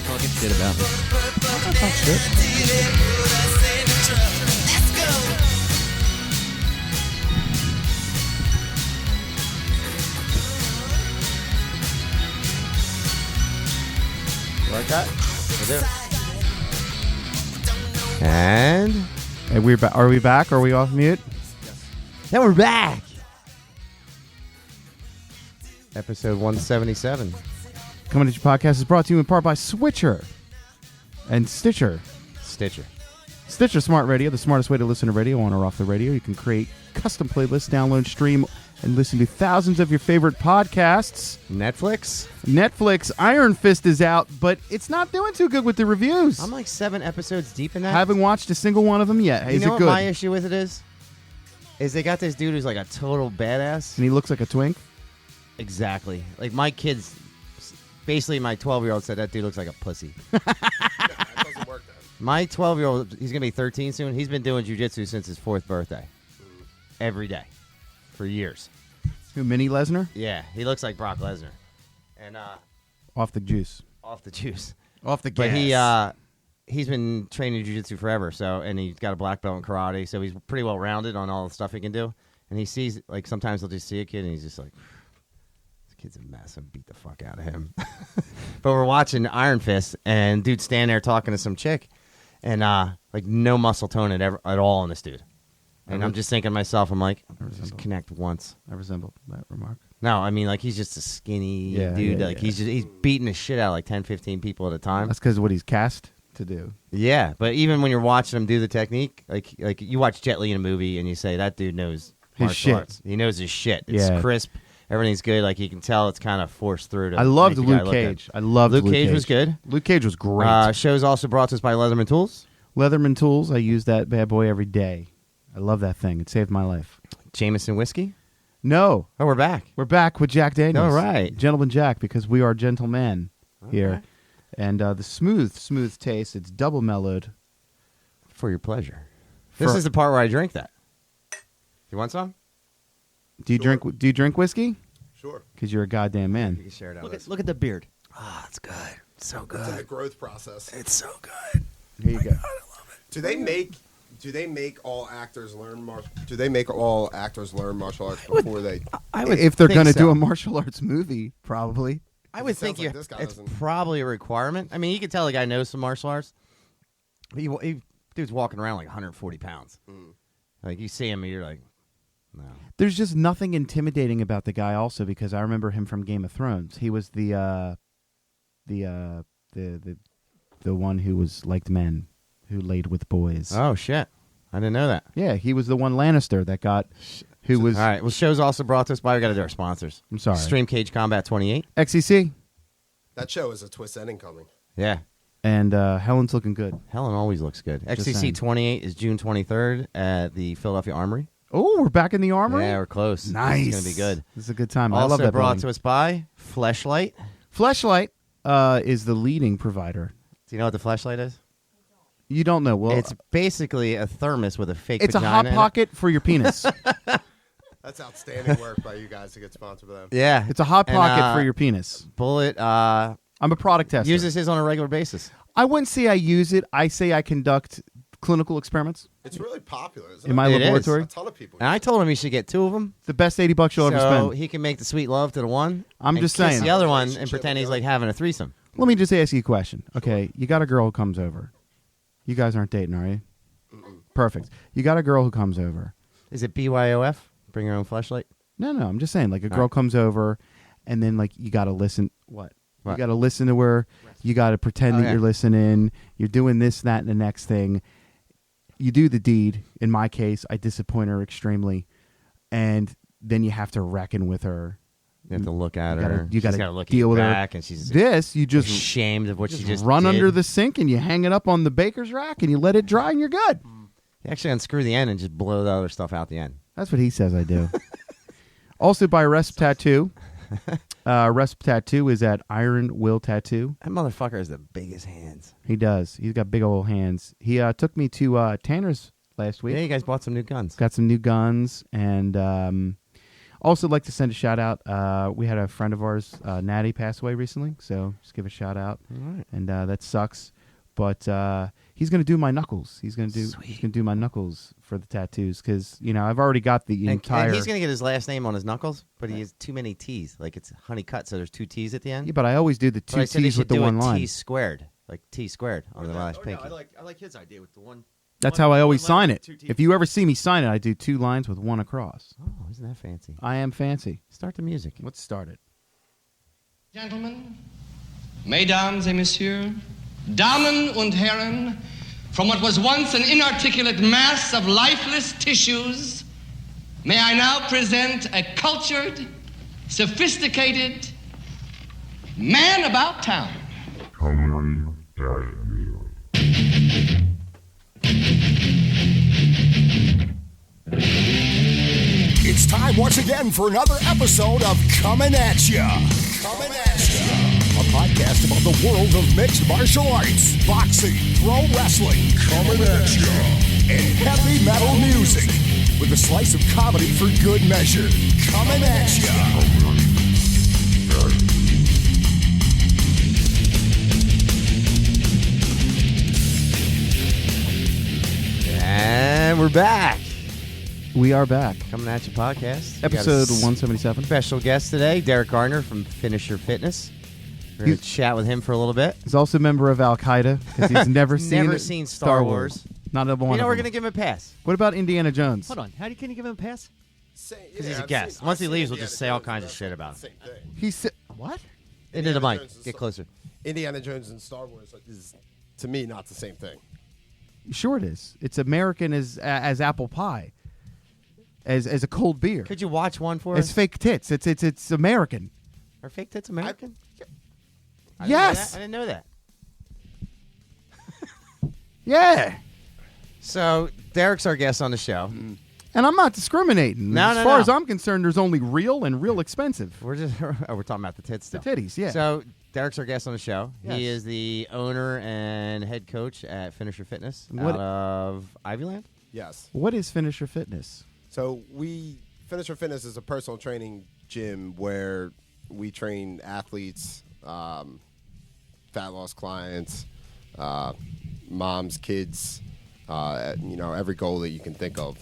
Talking shit about me. Talk shit. Like that? I do. And Hey, are we back? Are we off mute? then we're back. Episode 177. Coming at You podcast is brought to you in part by Switcher and Stitcher. Stitcher. Stitcher Smart Radio, the smartest way to listen to radio on or off the radio. You can create custom playlists, download, stream, and listen to thousands of your favorite podcasts. Netflix, Iron Fist is out, but it's not doing too good with the reviews. I'm like 7 episodes deep in that. Haven't watched a single one of them yet. You Is know it what good? my issue with it is? Is they got this dude who's like a total badass. And he looks like a twink? Exactly. Like my kids, basically my 12-year-old said that dude looks like a pussy. That doesn't work then. My 12-year-old, he's going to be 13 soon. He's been doing jiu-jitsu since his 4th birthday. Every day. For years. Who, Mini Lesnar? Yeah, he looks like Brock Lesnar. And Off the juice. off the juice. Off the gas. But he's been training jiu-jitsu forever, and he's got a black belt in karate, so he's pretty well rounded on all the stuff he can do. And he sees, like, sometimes he'll just see a kid and he's just like, this kid's a mess. And beat the fuck out of him. But we're watching Iron Fist, and dude's standing there talking to some chick, and like no muscle tone at all on this dude. And I'm just thinking to myself, I'm like, just connect once. I resemble that remark. No, I mean, like, he's just a skinny dude. He's beating the shit out of like 10, 15 people at a time. That's because of what he's cast to do. Yeah, but even when you're watching him do the technique, like you watch Jet Li in a movie and you say, that dude knows His martial shit. arts. He knows his shit. It's Yeah. crisp. Everything's good. Like, you can tell it's kind of forced through. I loved make the guy Luke look good. Cage. I loved Luke Cage was good. Luke Cage was great. Show's also brought to us by Leatherman Tools. Leatherman Tools, I use that bad boy every day. I love that thing. It saved my life. Jameson Whiskey. No. Oh, we're back. We're back with Jack Daniels. All right. Gentleman Jack, because we are gentlemen here. right. And the smooth taste, it's double mellowed. For your pleasure. This is the part where I drink that. You want some? Do you drink whiskey? Sure. Because you're a goddamn You man. can share it out. Look at the beard. Ah, it's good. It's so It's in the good. growth process. It's so good. Here you go. Do they make all actors learn martial arts before they? I would If they're think going to so. do a martial arts movie, probably. I would It sounds think like this guy it's doesn't. probably a requirement. I mean, you can tell the guy knows some martial arts. But dude's walking around like 140 pounds. Like, you see him and you're like, no. There's just nothing intimidating about the guy also, because I remember him from Game of Thrones. He was the one who was liked men, who laid with boys. Oh, shit. I didn't know that. Yeah, he was the one Lannister that got, who was, All right. Well, show's also brought to us by, we got to do our sponsors. I'm sorry, Extreme Cage Combat 28. XEC, That show is a twist ending coming. Yeah. and Helen's looking good. Helen always looks good. Just XCC saying. 28 is June 23rd at the Philadelphia Armory. Oh, we're back in the armory? Yeah, we're close. Nice. It's going to be good. This is a good time. I Also love that brought building. to us by Fleshlight. Fleshlight is the leading provider. Do you know what the Fleshlight is? You don't know. Well, It's basically a thermos with a fake it's a vagina hot in it. pocket for your penis. That's outstanding work by you guys to get sponsored by them. Yeah. It's a hot And, pocket for your penis. Bullet I'm a product tester. uses his on a regular basis. I wouldn't say I use it. I say I conduct clinical experiments It's really popular, isn't in my It is. laboratory. A ton of people. And I told him he should get 2 of them. The best $80 you'll ever So spend. he can make the sweet love to the one. I'm and just kiss saying. the other one and Relationship pretend with he's the like having a threesome. Let me just ask you a question. Okay, you got a girl who comes over. You guys aren't dating, are you? Perfect. You got a girl who comes over. Is it BYOF? Bring your own fleshlight? No, I'm just saying, like, a All girl right. comes over, and then, like, you got to listen. What? You What? got to listen to her. You got to pretend Oh, that yeah. you're listening. You're doing this, that, and the next thing. You do the deed. In my case, I disappoint her extremely. And then you have to reckon with her. You have to look at You gotta- her. you gotta She's gotta look deal at with you her. back, and she's This, you just ashamed of what she just run did. under the sink and you hang it up on the baker's rack and you let it dry and you're good. You actually unscrew the end and just blow the other stuff out the end. That's what he says I do. Also by Resp Tattoo. Resp Tattoo is at Iron Will Tattoo. That motherfucker has the biggest hands. He does. He's got big old hands. He took me to Tanner's last week. Yeah, you guys bought some new guns. Got some new guns, and Also, like to send a shout out. We had a friend of ours, Natty, pass away recently, so just give a shout out. All right. And that sucks, but he's gonna do my knuckles. He's gonna do my knuckles for the tattoos because I've already got the entire. And he's gonna get his last name on his knuckles, but he has too many T's. Like it's honey cut, so there's 2 T's at the end. Yeah, but I always do the But I 2 said they T's with should the do one a line. T squared, like T squared on the last pinky. I like his idea with the one. That's how I always sign it. If you ever see me sign it, I do 2 lines with 1 across. Oh, isn't that fancy? I am fancy. Start the music. Let's start it. Gentlemen, mesdames et messieurs, Damen und Herren, from what was once an inarticulate mass of lifeless tissues, may I now present a cultured, sophisticated man about town. It's time once again for another episode of Coming At Ya. Coming At Ya. A podcast about the world of mixed martial arts, boxing, pro wrestling, coming at ya, and heavy metal music with a slice of comedy for good measure. Coming at ya. And we're back. We are back. Coming at you podcast. We got a Episode 177. Special guest today, Derek Gardner from Finisher Fitness. We're going to chat with him for a little bit. He's also a member of Al Qaeda because he's never seen Star Wars. Not a one. We're of going them. to give him a pass. What about Indiana Jones? Hold on. How can you give him a pass? Because he's a guest. Once he leaves, we'll just say all kinds of shit about him. Same thing. He's what? Into the mic. Jones is Get so- closer. Indiana Jones and Star Wars is, to me, not the same thing. Sure, it is. It's American as apple pie, as a cold beer. Could you watch one for It's us? fake tits. It's American. Are fake tits American? Yes. I didn't know that. Yeah. So, Derek's our guest on the show. And I'm not discriminating. No, as no, far no. as I'm concerned, there's only real and real expensive. We're talking about the tits The still. titties, yeah. So, Derek's our guest on the show. Yes. He is the owner and head coach at Finisher Fitness What- out of Ivyland. Yes. What is Finisher Fitness? So Finisher Fitness is a personal training gym where we train athletes, fat loss clients, moms, kids, every goal that you can think of.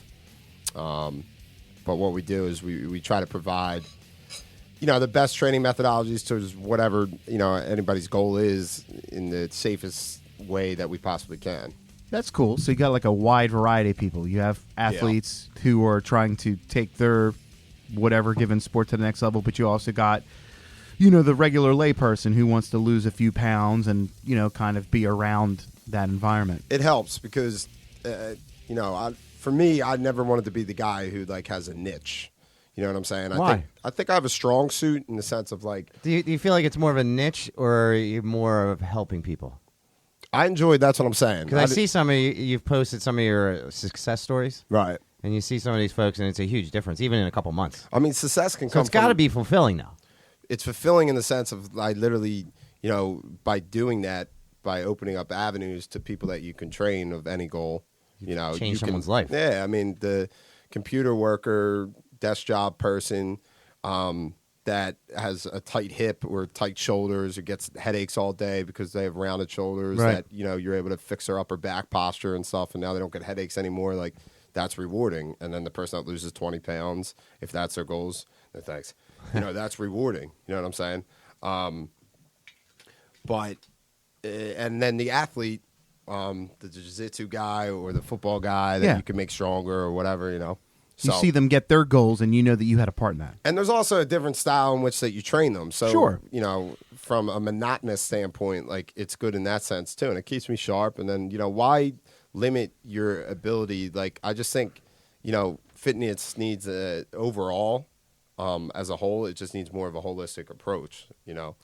But what we do is we try to provide, the best training methodologies towards whatever, anybody's goal is in the safest way that we possibly can. That's cool. So you got like a wide variety of people. You have athletes who are trying to take their whatever given sport to the next level, but you also got, the regular layperson who wants to lose a few pounds and, kind of be around that environment. It helps because, for me, I never wanted to be the guy who has a niche. You know what I'm saying? Why? I think I have a strong suit in the sense of Do you feel like it's more of a niche or are you more of helping people? I enjoyed. That's what I'm saying. Because I see some of you've posted some of your success stories, Right. and you see some of these folks, and it's a huge difference, even in a couple months. I mean, success can So come. it's got to from- be fulfilling now. It's fulfilling in the sense of I literally, by doing that, by opening up avenues to people that you can train of any goal, change you someone's can, life. Yeah, I mean the computer worker, desk job person that has a tight hip or tight shoulders or gets headaches all day because they have rounded shoulders. Right. That you're able to fix their upper back posture and stuff, and now they don't get headaches anymore. Like that's rewarding. And then the person that loses 20 pounds, if that's their goals, no thanks. That's rewarding. You know what I'm saying? And then the athlete, the jiu-jitsu guy or the football guy that Yeah. you can make stronger or whatever, You So, see them get their goals, and you know that you had a part in that. and there's also a different style in which that you train them. So, Sure. From a monotonous standpoint, it's good in that sense too. And it keeps me sharp. And then, why limit your ability? I just think, fitness needs overall, as a whole, it just needs more of a holistic approach,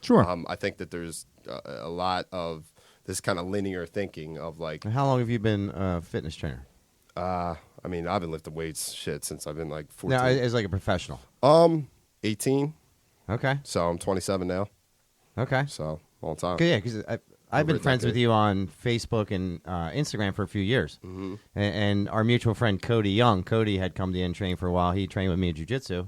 Sure. I think that there's a lot of this kind of linear thinking of And how long have you been a fitness trainer? I've been lifting weights since I've been 14. No, as like a professional. 18. Okay. So I'm 27 now. Okay. So long time. Yeah, because I've been Over a friends with decade. you on Facebook and Instagram for a few years. Mm-hmm. And our mutual friend Cody Young, Cody had come to in training for a while. He trained with me in jiu-jitsu.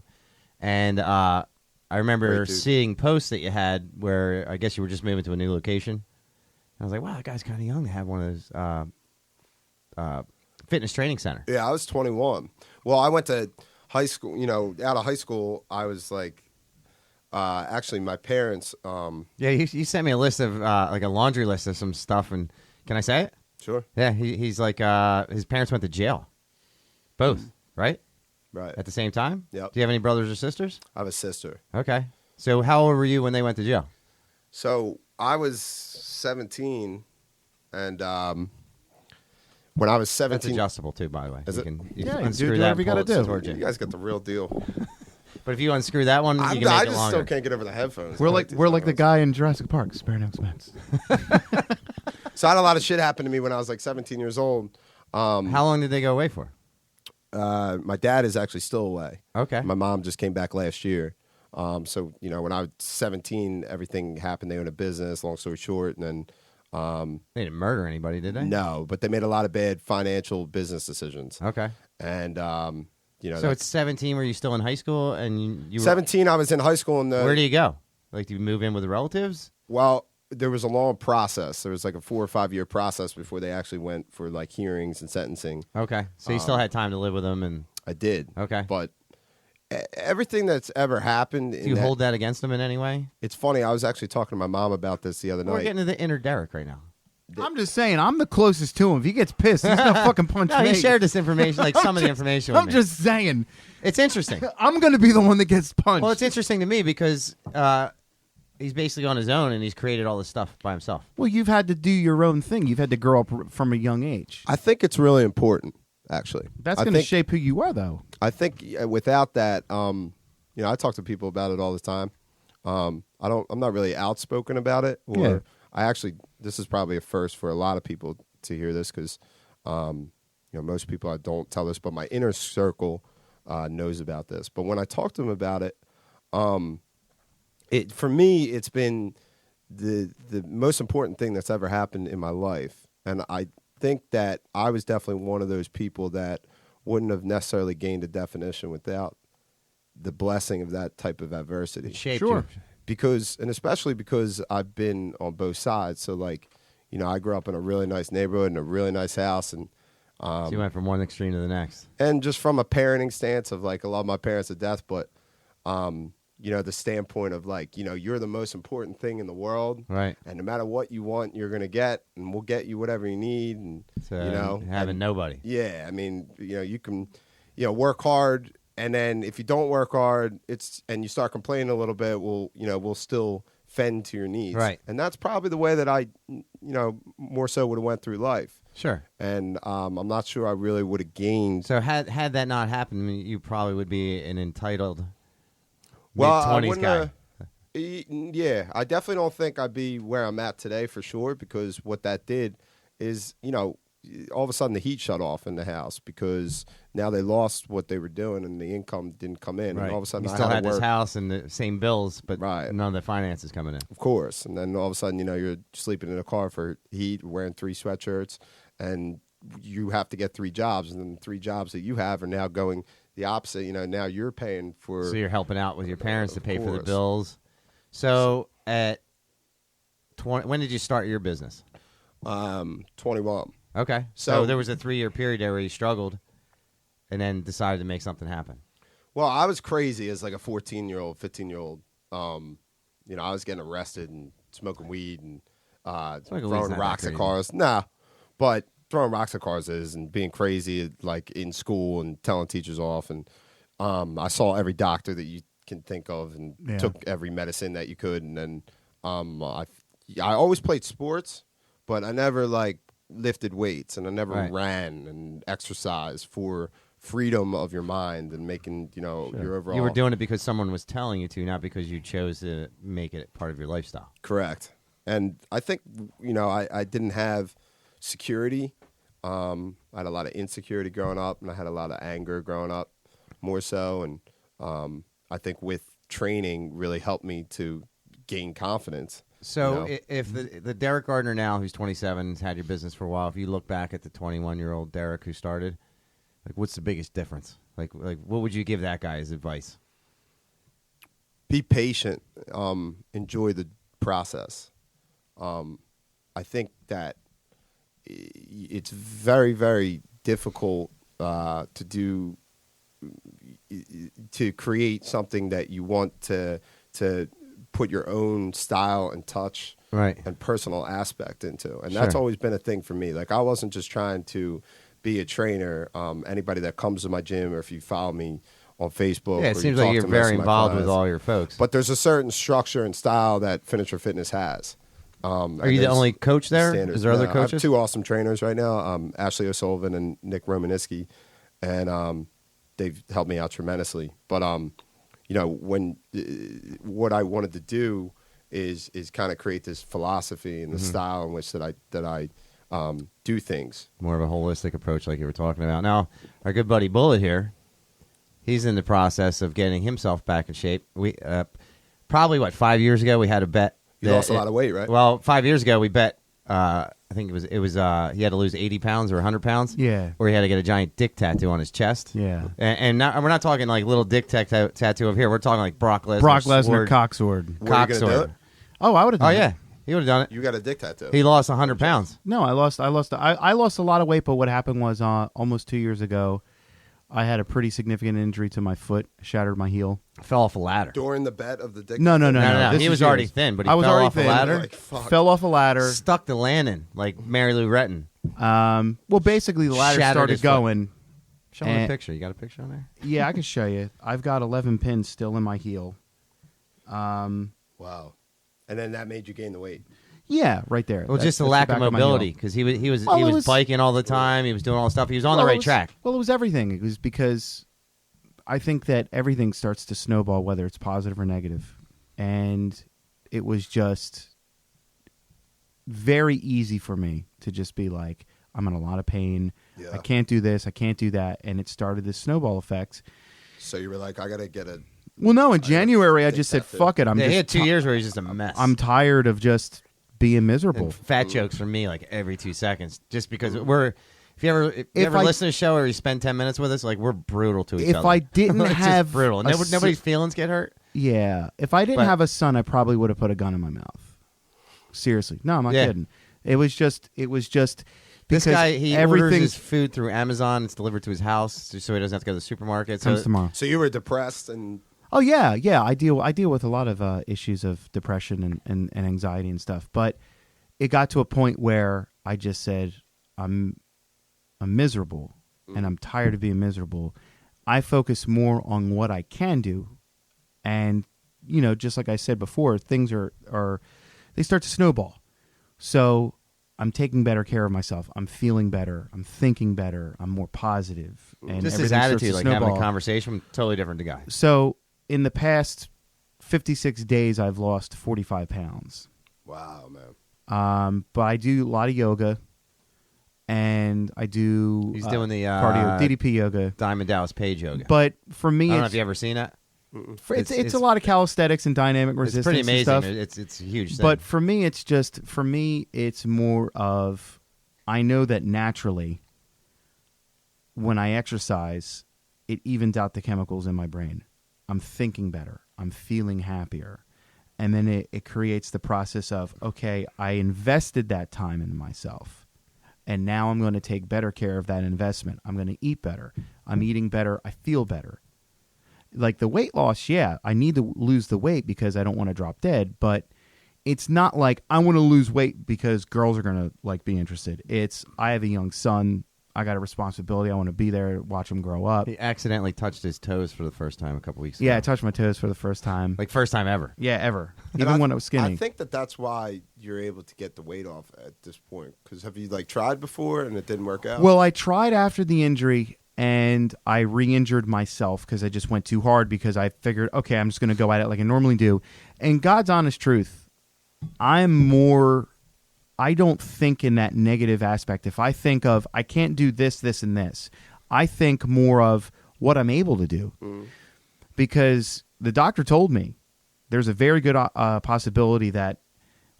And I remember Great dude. seeing posts that you had where I guess you were just moving to a new location. I was like, wow, that guy's kind of young to have one of those fitness training center. Yeah, I was 21. Well, I went to high school. Out of high school, I was like, actually, my parents. Yeah, you sent me a list of like a laundry list of some stuff, and can I say it? Sure. Yeah, he's like his parents went to jail, both, right? Right. At the same time. Yep. Do you have any brothers or sisters? I have a sister. Okay. So how old were you when they went to jail? So I was 17, and when I was That's 17, adjustable too, by the way. Is you it? can you Yeah, you unscrew do that whatever you and gotta pull it do. towards you. you guys got the real deal. But if you unscrew that one, you can make I it just longer. still can't get over the headphones. We're like the guy in Jurassic Park. Spare no expense. So I had a lot of shit happen to me when I was like 17 years old. How long did they go away for? My dad is actually still away. Okay. My mom just came back last year. So when I was 17, everything happened. They owned a business. Long story short, and then They didn't murder anybody, did they? no, but they made a lot of bad financial business decisions. Okay. And So it's 17. Were you still in high school? And you were, 17. I was in high school, and where do you go? Like, do you move in with the relatives? well, there was a long process. There was like a 4 or 5 year process before they actually went for like hearings and sentencing. Okay. So you still had time to live with them, and I did. Okay. But everything that's ever happened. do you hold that against them in any way? It's funny. I was actually talking to my mom about this the other We're night. getting to the inner Derek right now. I'm just saying, I'm the closest to him. If he gets pissed, he's gonna fucking punch No, me. he shared this information, like some of the information with I'm me. just saying, It's interesting. I'm gonna be the one that gets punched. Well, it's interesting to me because he's basically on his own and he's created all this stuff by himself. Well, you've had to do your own thing. You've had to grow up from a young age. I think it's really important, actually. That's I going to think- shape who you are, though. I think without that, I talk to people about it all the time. I'm not really outspoken about it. Or Yeah. I actually, this is probably a first for a lot of people to hear this because, most people I don't tell this, but my inner circle knows about this. But when I talk to them about it, for me, it's been the most important thing that's ever happened in my life, and I think that I was definitely one of those people that wouldn't have necessarily gained a definition without the blessing of that type of adversity. It shaped Sure. you. Especially because I've been on both sides. So I grew up in a really nice neighborhood and a really nice house, and So you went from one extreme to the next. just from a parenting stance of I love my parents to death, but the standpoint of you're the most important thing in the world, Right. and no matter what you want, you're gonna get, and we'll get you whatever you need, and So having and- nobody. Yeah, I mean, you can, work hard, and then if you don't work hard, and you start complaining a little bit, we'll still fend to your needs, Right. And that's probably the way that I, more so would have went through life, Sure. and I'm not sure I really would have gained. So had that not happened, you probably would be an entitled I mid-20s wouldn't guy. Yeah, I definitely don't think I'd be where I'm at today for sure, because what that did is, all of a sudden the heat shut off in the house because now they lost what they were doing and the income didn't come in. Right. And all of a sudden you I still had had to this work, house and the same bills, but Right. none of the finances coming in. of course. And then all of a sudden, you're sleeping in a car for heat, wearing 3 sweatshirts, and you have to get 3 jobs. And then the 3 jobs that you have are now going the opposite. Now you're paying for. So you're helping out with your parents to pay for the course. bills. So at 20, when did you start your business? 21. Okay. So So- there was a 3-year period there where you struggled and then decided to make something happen. Well, I was crazy as like a 14-year-old, 15-year-old. I was getting arrested and smoking weed and Smoking weed's throwing not rocks that at crazy. cars. Nah, but throwing rocks at cars is, and being crazy like in school and telling teachers off. And I saw every doctor that you can think of and Yeah. took every medicine that you could. And then I always played sports, but I never lifted weights, and I never Right. ran and exercised for freedom of your mind and making your overall. You were doing it because someone was telling you to, not because you chose to make it part of your lifestyle. Correct. And I think I didn't have security. I had a lot of insecurity growing up, and I had a lot of anger growing up, more so. And I think with training really helped me to gain confidence. So You know? if the Derek Gardner now, who's 27, has had your business for a while, if you look back at the 21-year-old Derek who started, what's the biggest difference? Like what would you give that guy as advice? be patient. Enjoy the process. I think that it's very, very difficult to create something that you want to put your own style and touch and personal aspect into. And that's always been a thing for me. Like, I wasn't just trying to be a trainer. Anybody that comes to my gym, or if you follow me on Facebook. Yeah, it seems like you're very involved with all your folks. But there's a certain structure and style that Finisher Fitness has. Are you the only coach there? Standards. Is there other coaches? I have two awesome trainers right now, Ashley O'Sullivan and Nick Romanisky, and they've helped me out tremendously. But what I wanted to do is kind of create this philosophy and the style in which that I do things. More of a holistic approach, like you were talking about. Now, our good buddy Bullet here, he's in the process of getting himself back in shape. We probably 5 years ago we had a bet. You lost a lot of weight, right? Well, 5 years ago we bet. I think it was he had to lose 80 pounds or 100 pounds. Yeah. Or he had to get a giant dick tattoo on his chest. Yeah. And we're not talking like little dick tattoo over here. We're talking like Brock Lesnar. Brock Lesnar cocksword. Were you gonna do it? Oh, I would have done Oh it. yeah, he would have done it. You got a dick tattoo. He lost 100 pounds. No, I lost a lot of weight, but what happened was almost 2 years ago, I had a pretty significant injury to my foot, shattered my heel. Fell off a ladder. During the bet of the dick No. No. This He is was already yours. thin, but he I was fell already off thin. a ladder. Like, fuck. Fell off a ladder. Stuck the landing like Mary Lou Retton. Well, basically, the ladder Shattered started his foot. going. Show me a picture. You got a picture on there? Yeah, I can show you. I've got 11 pins still in my heel. Wow. And then that made you gain the weight. Yeah, right there. Well, just the That's lack back of my mobility heel. because he was Well, he it was was- biking all the time. He was doing all the stuff. He was on the Well, right it was- track. Well, it was everything. It was because I think that everything starts to snowball, whether it's positive or negative. And it was just very easy for me to just be like, I'm in a lot of pain. Yeah. I can't do this. I can't do that. And it started this snowball effect. So you were like, I got to get a... Well, no, in January, I think just said, that's it. fuck it. I'm Yeah, he just had 2 years where he was just a mess. I'm tired of just being miserable. And fat jokes from me like every 2 seconds, just because we're. If you ever If I- listen to a show or you spend 10 minutes with us, like we're brutal to each other. If I didn't It's just have brutal, a nobody's feelings get hurt. Yeah. If I didn't But- have a son, I probably would have put a gun in my mouth. Seriously. No, I'm not Yeah. kidding. It was just This because guy, he orders everything his food through Amazon. It's delivered to his house, so he doesn't have to go to the supermarket. comes So tomorrow. So you were depressed and... Oh yeah. I deal with a lot of issues of depression and anxiety and stuff. But it got to a point where I just said, I'm miserable and I'm tired of being miserable. I focus more on what I can do, and just like I said before, things are they start to snowball. So I'm taking better care of myself. I'm feeling better. I'm thinking better. I'm more positive. And just his everything starts attitude, to like having snowball. a conversation, totally different to guy. So in the past 56 days, I've lost 45 pounds. Wow, man. But I do a lot of yoga, and I do He's doing the cardio, DDP yoga. Diamond Dallas Page yoga. But for me, I don't know if it's, you ever seen that. it's a lot of calisthenics and dynamic resistance. It's pretty amazing. And stuff. It's a huge thing. But for me, it's more of I know that naturally when I exercise, it evens out the chemicals in my brain. I'm thinking better. I'm feeling happier. And then it creates the process of, okay, I invested that time in myself. And now I'm going to take better care of that investment. I'm going to eat better. I'm eating better. I feel better. Like the weight loss, yeah, I need to lose the weight because I don't want to drop dead. But it's not like I want to lose weight because girls are going to be interested. It's I have a young son. I got a responsibility. I want to be there, watch him grow up. he accidentally touched his toes for the first time a couple weeks ago. Yeah, I touched my toes for the first time. Like first time ever. Yeah, ever. And Even when I was skinny. I think that's why you're able to get the weight off at this point. Because have you tried before and it didn't work out? Well, I tried after the injury, and I re-injured myself because I just went too hard because I figured, okay, I'm just going to go at it like I normally do. And God's honest truth, I don't think in that negative aspect. If I think of, I can't do this, this, and this, I think more of what I'm able to do. Because the doctor told me there's a very good possibility that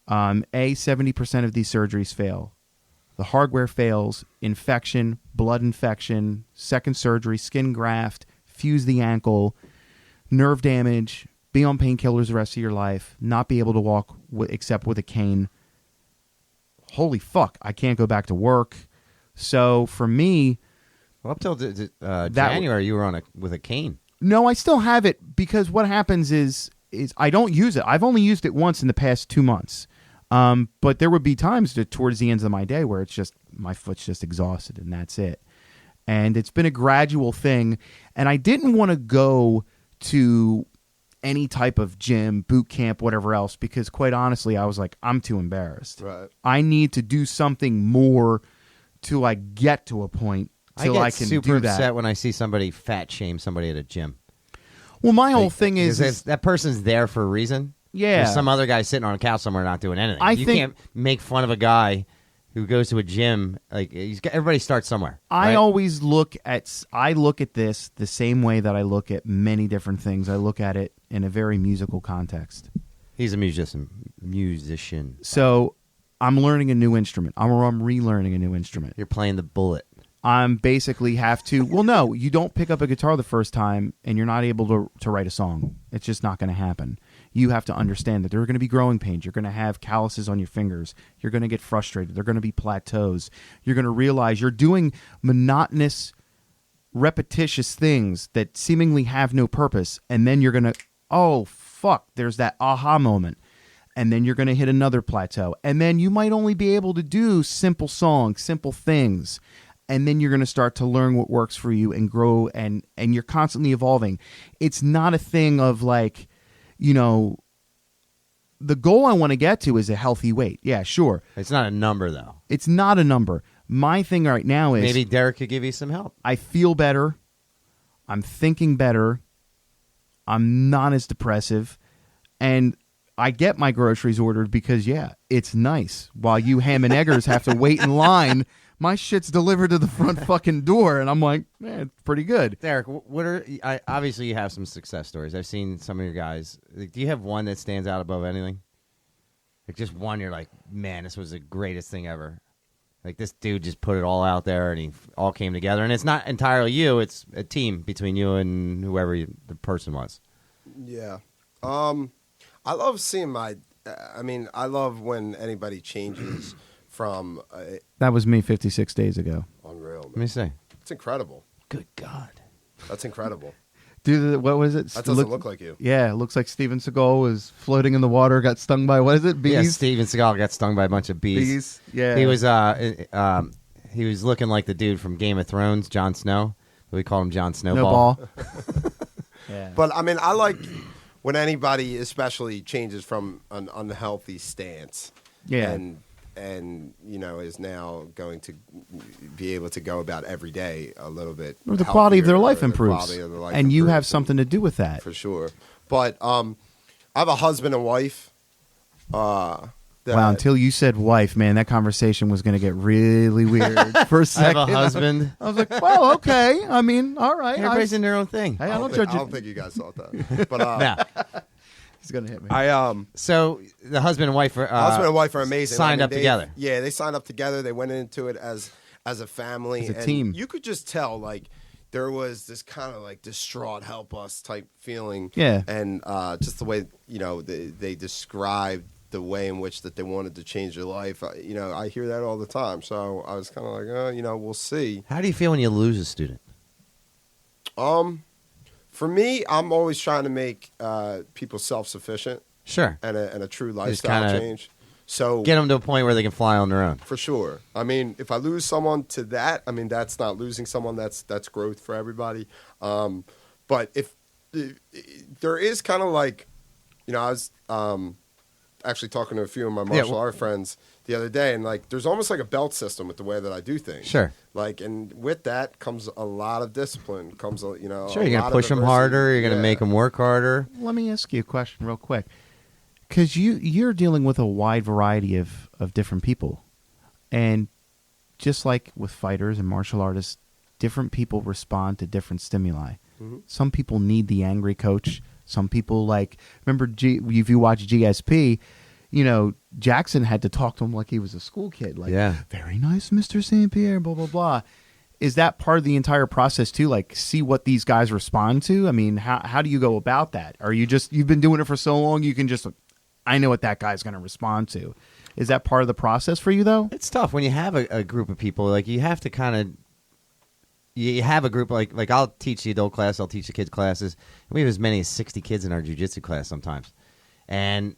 70% of these surgeries fail. The hardware fails, infection, blood infection, second surgery, skin graft, fuse the ankle, nerve damage, be on painkillers the rest of your life, not be able to walk except with a cane. Holy fuck, I can't go back to work. So for me, Well, up till January, you were with a cane. no, I still have it because what happens is I don't use it. I've only used it once in the past 2 months. But there would be times towards the ends of my day where it's just my foot's just exhausted and that's it. And it's been a gradual thing. And I didn't want to go to any type of gym, boot camp, whatever else, because quite honestly, I was like, I'm too embarrassed. Right. I need to do something more till I get to a point till I can super do that. upset when I see somebody fat shame somebody at a gym. Well, my whole thing is that person's there for a reason. Yeah. There's some other guy sitting on a couch somewhere not doing anything. You can't make fun of a guy who goes to a gym. Like everybody starts somewhere. I right? always look at this the same way that I look at many different things. I look at it in a very musical context. He's a musician. So I'm learning a new instrument. I'm relearning a new instrument. You're playing the bullet. I'm basically have to. Well, no, you don't pick up a guitar the first time, and you're not able to write a song. It's just not going to happen. You have to understand that there are going to be growing pains. You're going to have calluses on your fingers. You're going to get frustrated. There are going to be plateaus. You're going to realize you're doing monotonous, repetitious things that seemingly have no purpose, and then you're going to, oh, fuck, there's that aha moment. And then you're going to hit another plateau. And then you might only be able to do simple songs, simple things. And then you're going to start to learn what works for you and grow, and you're constantly evolving. It's not a thing of like, you know, the goal I want to get to is a healthy weight. Yeah, sure. It's not a number, though. It's not a number. My thing right now is maybe Derek could give you some help. I feel better. I'm thinking better. I'm not as depressive. And I get my groceries ordered because, yeah, it's nice. While you ham and eggers have to wait in line, my shit's delivered to the front fucking door, and I'm like, man, it's pretty good. Derek, obviously you have some success stories. I've seen some of your guys. Like, do you have one that stands out above anything? Like just one you're like, man, this was the greatest thing ever. Like this dude just put it all out there, and he all came together. And it's not entirely you; it's a team between you and whoever the person was. Yeah, I love seeing I love when anybody changes from That was me 56 days ago. unreal. Man. Let me see. It's incredible. Good God. That's incredible. Dude, what was it? That doesn't look like you. Yeah, it looks like Steven Seagal was floating in the water, got stung by, what is it, bees? Yeah, Steven Seagal got stung by a bunch of bees. Yeah. He was looking like the dude from Game of Thrones, Jon Snow. We call him Jon Snowball. Yeah. But I like when anybody especially changes from an unhealthy stance. Yeah. And is now going to be able to go about every day a little bit. Or the quality of their healthier, life or the improves. quality of their life And you improves, have something to do with that. for sure. But I have a husband and wife. Wow, until you said wife, man, that conversation was going to get really weird for a I second. have a husband. I was like, well, okay. I mean, all right. Everybody's in their own thing. Hey, I I don't don't judge you. think you guys thought that. But Yeah. He's going to hit me. So the husband and wife are husband and wife are amazing. Signed up together. Yeah, they signed up together. They went into it as a family, As a and team. You could just tell like there was this kind of like distraught, help us type feeling. Yeah. and just the way they described the way in which that they wanted to change their life. I hear that all the time. So I was kind of like, we'll see. How do you feel when you lose a student? For me, I'm always trying to make people self-sufficient Sure. and a true Just lifestyle kinda change. So Get them to a point where they can fly on their own. for sure. I mean, if I lose someone to that, I mean that's not losing someone. That's growth for everybody. But if there is kind of like, I was actually talking to a few of my martial art friends the other day, and like there's almost like a belt system with the way that I do things. Sure. Like, and with that comes a lot of discipline. Comes Sure, a you're lot going to of push them adversity. harder. You're going to Yeah. make them work harder. Let me ask you a question real quick. Because you're dealing with a wide variety of different people. And just like with fighters and martial artists, different people respond to different stimuli. Mm-hmm. Some people need the angry coach. Some people remember if you watch GSP, Jackson had to talk to him like he was a school kid. Like, Yeah. very nice, Mr. St. Pierre, blah, blah, blah. is that part of the entire process too? Like, see what these guys respond to? I mean, how do you go about that? Are you just, you've been doing it for so long, you can just, I know what that guy's going to respond to. Is that part of the process for you, though? It's tough when you have a group of people. Like, you have to kind of, you have a group, like I'll teach the adult class, I'll teach the kids classes. We have as many as 60 kids in our jiu-jitsu class sometimes. And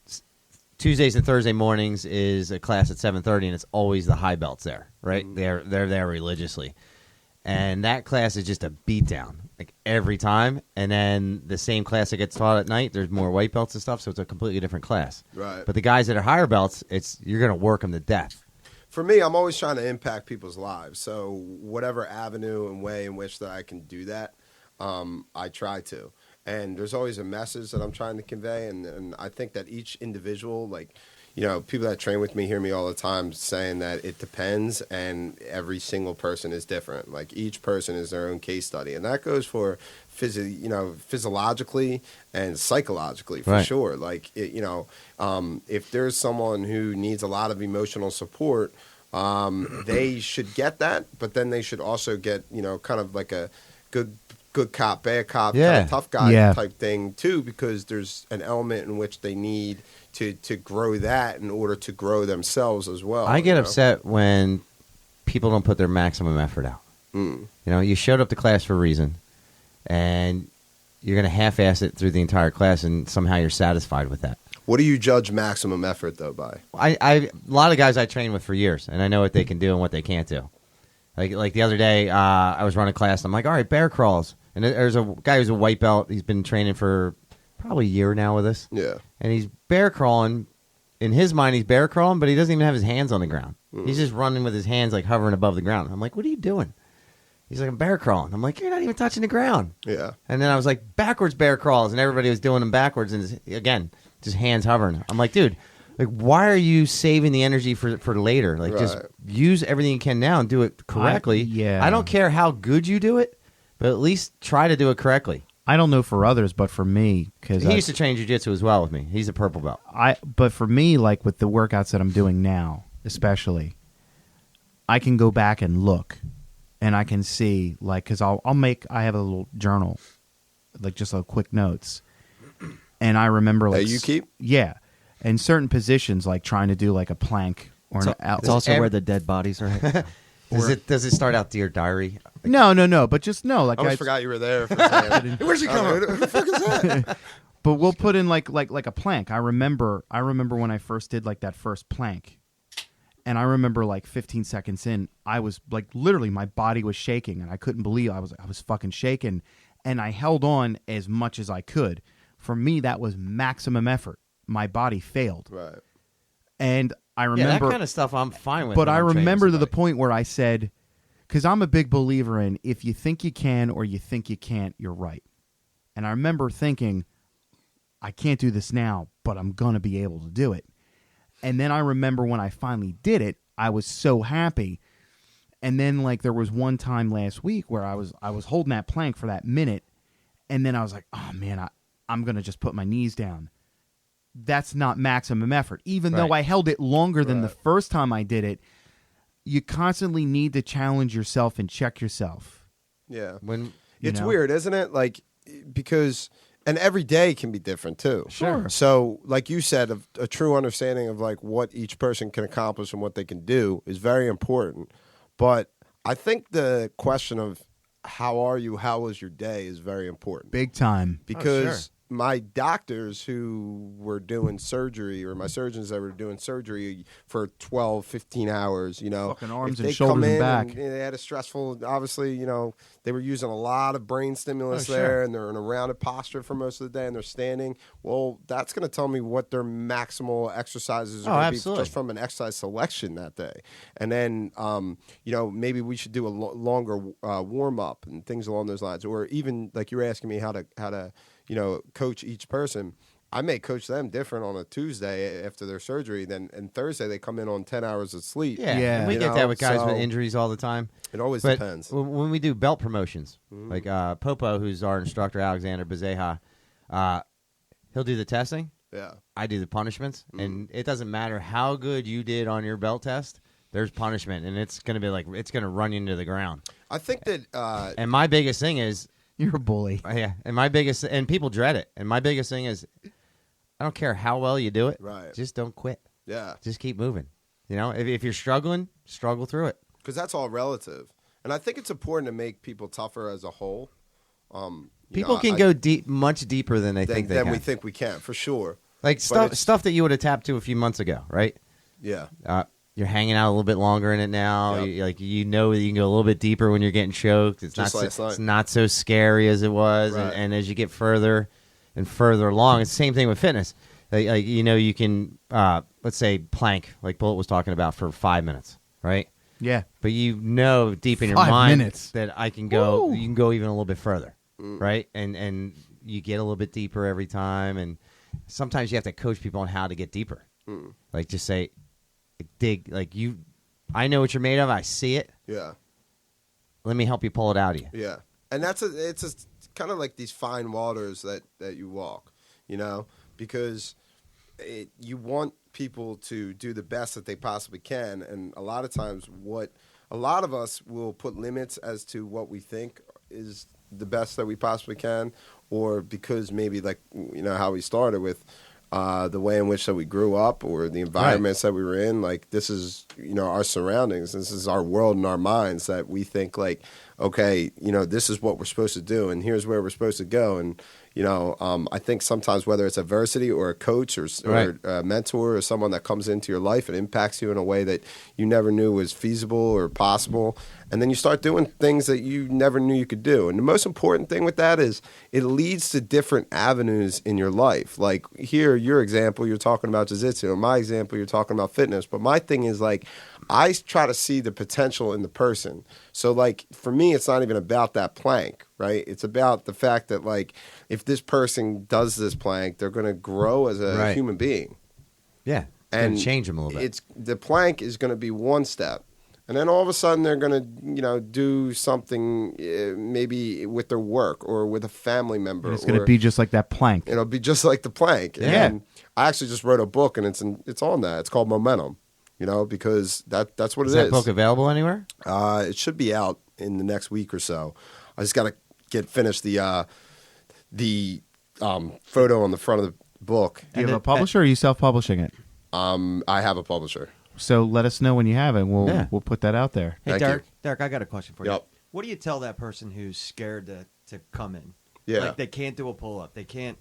Tuesdays and Thursday mornings is a class at 7:30, and it's always the high belts there, right? They're there religiously. And that class is just a beatdown, like every time. And then the same class that gets taught at night, there's more white belts and stuff, so it's a completely different class. Right. But the guys that are higher belts, you're going to work them to death. For me, I'm always trying to impact people's lives. So whatever avenue and way in which that I can do that, I try to. And there's always a message that I'm trying to convey. And I think that each individual, like, you know, people that train with me hear me all the time saying that it depends, and every single person is different. Like, each person is their own case study. And that goes for physiologically and psychologically, for sure. Like, if there's someone who needs a lot of emotional support, they should get that, but then they should also get, kind of like a good cop, bad cop, kind of tough guy type thing too, because there's an element in which they need to grow that in order to grow themselves as well. I get upset when people don't put their maximum effort out. You showed up to class for a reason, and you're going to half-ass it through the entire class, and somehow you're satisfied with that. What do you judge maximum effort, though, by? A lot of guys I train with for years, and I know what they can do and what they can't do. Like the other day, I was running class, and I'm like, all right, bear crawls. And there's a guy who's a white belt. He's been training for probably a year now with us. Yeah. And he's bear crawling. In his mind, he's bear crawling, but he doesn't even have his hands on the ground. He's just running with his hands, like, hovering above the ground. I'm like, what are you doing? He's like, I'm bear crawling. I'm like, you're not even touching the ground. Yeah. And then I was like, backwards bear crawls, and everybody was doing them backwards, and again, just hands hovering. I'm like, dude, like, why are you saving the energy for later? Like, just use everything you can now and do it correctly. I don't care how good you do it, but at least try to do it correctly. I don't know for others, but for me, because he used to train jiu-jitsu as well with me. He's a purple belt. But for me, like with the workouts that I'm doing now, especially, I can go back and look, and I can see, like, because I have a little journal, like just little quick notes, and I remember, like, that you keep? Yeah, and certain positions, like trying to do like a plank or it's also where the dead bodies are. Does it start out Dear Diary? No, but just no. Like, I almost forgot you were there. Where's he coming? Who the fuck is that? But we'll put in like a plank. I remember when I first did like that first plank, and I remember like 15 seconds in, I was like, literally my body was shaking, and I couldn't believe I was fucking shaking, and I held on as much as I could. For me, that was maximum effort. My body failed. Right. And I remember that kind of stuff I'm fine with. But I remember to the point where I said, because I'm a big believer in, if you think you can or you think you can't, you're right. And I remember thinking, I can't do this now, but I'm going to be able to do it. And then I remember when I finally did it, I was so happy. And then, like, there was one time last week where I was holding that plank for that minute, and then I was like, oh man, I'm going to just put my knees down. That's not maximum effort. Even though I held it longer than the first time I did it, you constantly need to challenge yourself and check yourself. Yeah. It's weird, isn't it? Like, because, and every day can be different too. Sure. So, like you said, a true understanding of like what each person can accomplish and what they can do is very important. But I think the question of how was your day is very important. Big time. Because my doctors who were doing surgery, or my surgeons that were doing surgery for 12, 15 hours, fucking arms and shoulders and back. And they had a stressful, obviously, they were using a lot of brain stimulus there, and they're in a rounded posture for most of the day, and they're standing. Well, that's going to tell me what their maximal exercises are going to be just from an exercise selection that day. And then, maybe we should do a longer warm up and things along those lines, or even like you were asking me how to coach each person. I may coach them different on a Tuesday after their surgery and Thursday they come in on 10 hours of sleep. Yeah. And we get that with guys with injuries all the time. It always depends. When we do belt promotions, like Popo, who's our instructor, Alexander Bezeha, he'll do the testing. Yeah. I do the punishments. And it doesn't matter how good you did on your belt test, there's punishment, and it's going to be like, it's going to run you into the ground. I think that And my biggest thing is, You're a bully. yeah, and people dread it. And my biggest thing is, I don't care how well you do it. Right. Just don't quit. yeah, Just keep moving. You know, if you're struggling, struggle through it. because that's all relative, and I think it's important to make people tougher as a whole. People can go deep, much deeper than they think they than can. we think we can, for sure. Like it's- stuff that you would have tapped to a few months ago, right? Yeah, You're hanging out a little bit longer in it now. Yep. You know that you can go a little bit deeper when you're getting choked. It's Just not last night. it's not so scary as it was. Right. And as you get further and further along, it's the same thing with fitness. Like you know, you can let's say plank, like Bullet was talking about, for 5 minutes, right? Yeah. But you know deep in your 5 mind minutes. that I can go. Woo. You can go even a little bit further, right? And you get a little bit deeper every time. And sometimes you have to coach people on how to get deeper. Like just say, dig. Like you, I know what you're made of. I see it. yeah, Let me help you pull it out of you. yeah. And it's kind of like these fine waters that you walk, you know, because you want people to do the best that they possibly can, and a lot of times a lot of us will put limits as to what we think is the best that we possibly can, or because maybe, like, you know, how we started with the way in which that we grew up or the environments that we were in. Like, this is, you know, our surroundings. This is our world and our minds that we think, like, okay, you know, this is what we're supposed to do, and here's where we're supposed to go. And, you know, I think sometimes whether it's adversity or a coach or a mentor or someone that comes into your life and impacts you in a way that you never knew was feasible or possible, and then you start doing things that you never knew you could do. And the most important thing with that is it leads to different avenues in your life. Like here, your example, you're talking about jiu-jitsu. In my example, you're talking about fitness. But my thing is, like, I try to see the potential in the person. So, like, for me, it's not even about that plank, right? It's about the fact that, like, if this person does this plank, they're going to grow as a human being. Yeah. And change them a little bit. The plank is going to be one step. And then all of a sudden they're going to, you know, do something maybe with their work or with a family member. It's going to be just like that plank. It'll be just like the plank. Yeah. And I actually just wrote a book, and it's on that. It's called Momentum, you know, because that's what it is. Is that book available anywhere? It should be out in the next week or so. I just got to finish the photo on the front of the book. Do you have a publisher, or are you self-publishing it? I have a publisher. So let us know when you have it. We'll put that out there. Hey, Thank Derek, you. Derek, I got a question for you. Yep. What do you tell that person who's scared to come in? Yeah. Like they can't do a pull up, they can't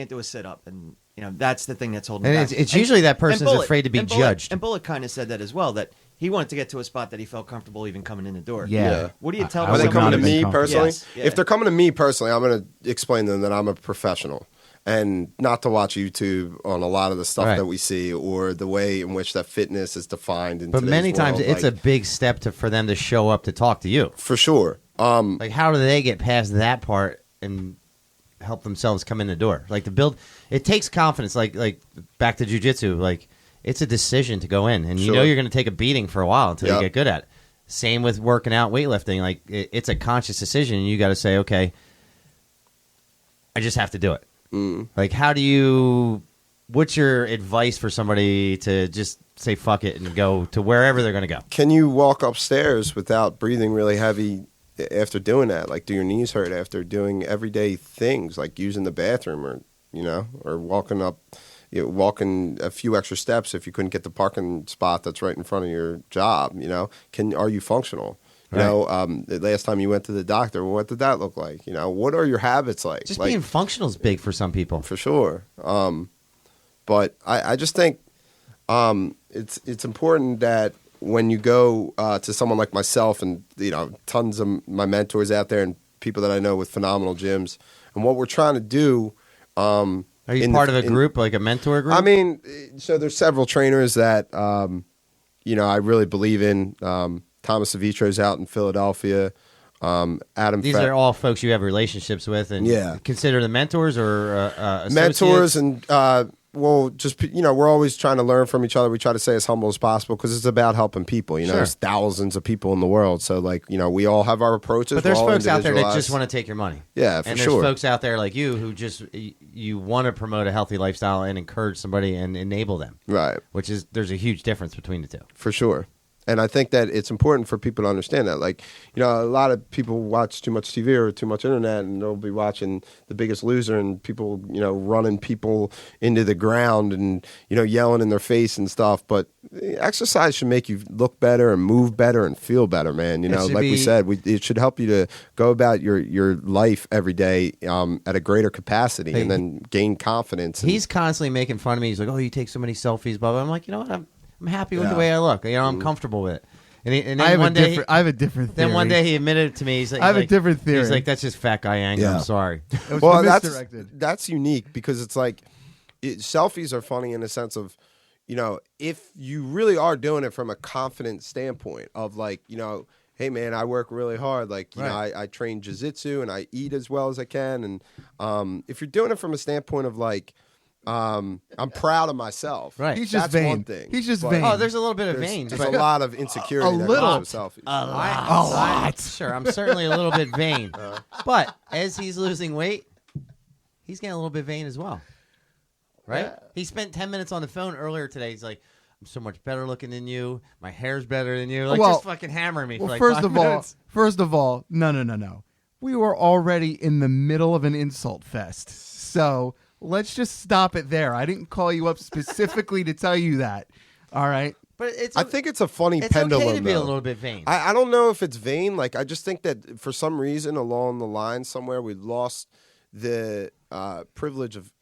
do a sit up, and you know that's the thing that's holding And them back. it's usually that person's Bullet- afraid to be judged. And Bullet kind of said that as well, that he wanted to get to a spot that he felt comfortable even coming in the door. Yeah. What do you tell I them? Are they would coming not to have been me comfortable. personally? Yes, yeah. If they're coming to me personally, I'm going to explain to them that I'm a professional and not to watch YouTube on a lot of the stuff Right. that we see or the way in which that fitness is defined in But today's many times world. it's Like, a big step for them to show up to talk to you. for sure. Like, how do they get past that part and help themselves come in the door? Like, to build, it takes confidence. Like back to jiu-jitsu, like, it's a decision to go in. And you know Sure. you're going to take a beating for a while until you Yep. get good at it. Same with working out, weightlifting. Like, it's a conscious decision, and you got to say, okay, I just have to do it. Like, what's your advice for somebody to just say fuck it and go to wherever they're going to go? Can you walk upstairs without breathing really heavy after doing that? Like, do your knees hurt after doing everyday things like using the bathroom or, you know, or walking a few extra steps if you couldn't get the parking spot that's right in front of your job, you know? Are you functional? You know, the last time you went to the doctor, what did that look like? You know, what are your habits like? Just like, being functional is big for some people. for sure. But I just think it's important that when you go to someone like myself and, you know, tons of my mentors out there and people that I know with phenomenal gyms, and what we're trying to do. Are you part of a group, like a mentor group? I mean, so there's several trainers that, you know, I really believe in. Thomas Savitro's out in Philadelphia. Adam. These are all folks you have relationships with, and Yeah. consider them mentors or associates? mentors, and well, just, you know, we're always trying to learn from each other. We try to stay as humble as possible because it's about helping people. You know, Sure. there's thousands of people in the world, so, like, you know, we all have our approaches. But there's We're all folks out there that just individualized. want to take your money. Yeah, for and sure. there's folks out there like you who just you want to promote a healthy lifestyle and encourage somebody and enable them. Right. There's a huge difference between the two. For sure. And I think that it's important for people to understand that. Like, you know, a lot of people watch too much TV or too much internet, and they'll be watching The Biggest Loser and people, you know, running people into the ground and, you know, yelling in their face and stuff. But exercise should make you look better and move better and feel better, man. You know, like we said, it should help you to go about your life every day at a greater capacity and then gain confidence. He's constantly making fun of me. He's like, "Oh, you take so many selfies," blah, blah. I'm like, you know what? I'm happy with the way I look. You know, I'm comfortable with it. And then I have one day, I have a different theory. Then one day he admitted it to me. He's like, I have a different theory. He's like, that's just fat guy anger. Yeah. I'm sorry. It was Well, misdirected. that's unique because it's like selfies are funny in the sense of, you know, if you really are doing it from a confident standpoint of like, you know, hey man, I work really hard. Like, you know, I train jiu-jitsu and I eat as well as I can. And if you're doing it from a standpoint of like, I'm proud of myself. Right. He's just That's vain. one thing. He's just But vain. Oh, there's a little bit of veins. There's but a lot of insecurity. A that little. comes with selfies. a lot. Sure, I'm certainly a little bit vain. Uh-huh. But as he's losing weight, he's getting a little bit vain as well. Right? He spent 10 minutes on the phone earlier today. He's like, I'm so much better looking than you. My hair's better than you. Like, Well- just fucking hammering me for like first 5 of all, minutes. no. We were already in the middle of an insult fest. So let's just stop it there. I didn't call you up specifically to tell you that. All right. But it's I think it's a funny it's pendulum. okay to be a though. little bit vain. I don't know if it's vain. Like, I just think that for some reason along the line somewhere we lost the privilege of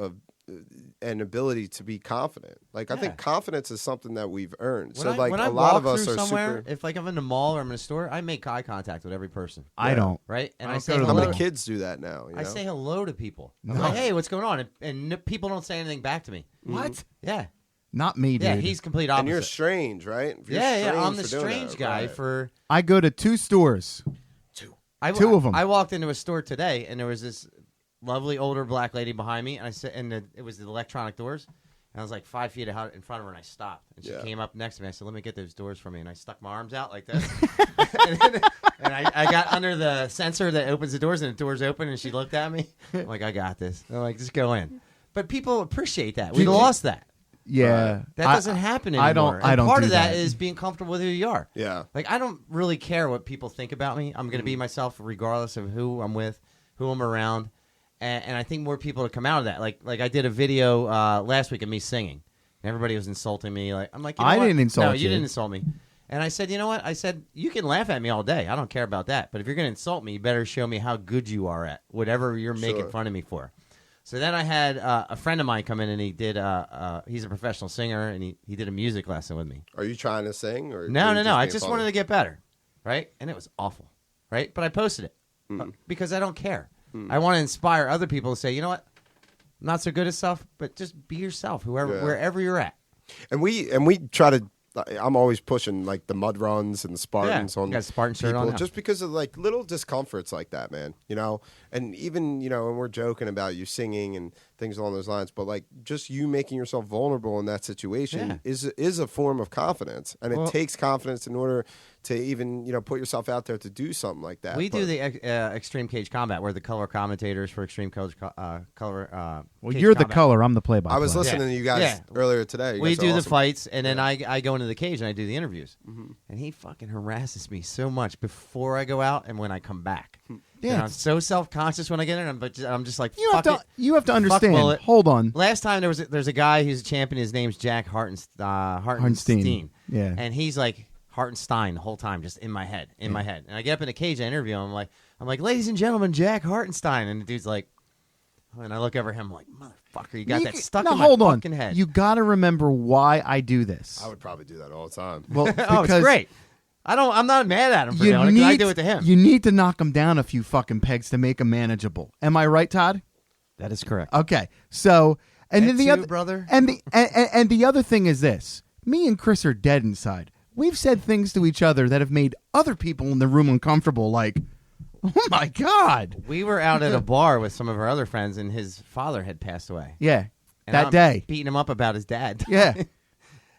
and ability to be confident. Like, I think confidence is something that we've earned. When Like, when a I lot of walk us through are somewhere, super. if like I'm in the mall or I'm in a store, I make eye contact with every person. I don't. Right? And I I don't say go to the How hello. many kids do that now? You know? I say hello to people. I'm No. like, hey, what's going on? And people don't say anything back to me. What? Yeah. Not me, dude. Yeah, he's complete opposite. and you're strange, right? You're yeah, strange I'm the for doing strange that, guy right. for I go to 2 stores. Two of 'em. I walked into a store today, and there was this lovely older black lady behind me, and I said, it was the electronic doors, and I was like 5 feet out in front of her, and I stopped, and she came up next to me. I said, "Let me get those doors for me," and I stuck my arms out like this, and I got under the sensor that opens the doors, and the doors open, and she looked at me. I'm like, "I got this." I'm like, "Just go in." But people appreciate that. We lost that. Yeah. That doesn't happen anymore. I don't. And I don't. part do of that that is being comfortable with who you are. Yeah. Like, I don't really care what people think about me. I'm going to be myself regardless of who I'm with, who I'm around. And I think more people to come out of that. Like I did a video last week of me singing. And everybody was insulting me. Like, I'm like, you know I what? didn't insult No, you. you didn't insult me. And I said, you know what? I said, you can laugh at me all day. I don't care about that. But if you're going to insult me, you better show me how good you are at whatever you're making fun of me for. So then I had a friend of mine come in, and he did. He's a professional singer, and he did a music lesson with me. Are you trying to sing? Or No. I being just funny? wanted to get better, right? And it was awful, right? But I posted it because I don't care. I want to inspire other people to say, you know what, I'm not so good at stuff, but just be yourself, wherever you're at. And we try to. I'm always pushing like the mud runs and the Spartans on you got a Spartan shirt people on now. just because of like little discomforts like that, man. You know, and even when we're joking about you singing and things along those lines, but like just you making yourself vulnerable in that situation is a form of confidence, and it takes confidence in order to even put yourself out there to do something like that. We do the Extreme Cage Combat. We're the color commentators for Extreme Cage Color. Well, Cage you're the Combat. color. I'm the play-by-play. I was listening to you guys earlier today. You We guys are do the awesome. fights, and then I go into the cage and I do the interviews. And he fucking harasses me so much before I go out and when I come back. Yeah, And I'm so self-conscious when I get in, I'm just like, You fuck have it. to. You have to Fuck understand. bullet. Hold on. Last time there's a guy who's a champion. His name's Jack Hartenstein. Yeah. And he's like Hartenstein the whole time, just in my head, And I get up in the cage, I interview him. I'm like, ladies and gentlemen, Jack Hartenstein. And the dude's like, and I look over at him like, motherfucker, you got that stuck in my hold on. fucking head. You got to remember why I do this. I would probably do that all the time. Well, Oh, it's because great. I'm not mad at him for doing it, 'cause I do it to him. You need to knock him down a few fucking pegs to make him manageable. Am I right, Todd? That is correct. Okay. So, and then That's the you, other brother. and the other thing is this: me and Chris are dead inside. We've said things to each other that have made other people in the room uncomfortable. Like, oh my god. We were out at a bar with some of our other friends, and his father had passed away. Yeah. And that I'm day. beating him up about his dad. Yeah.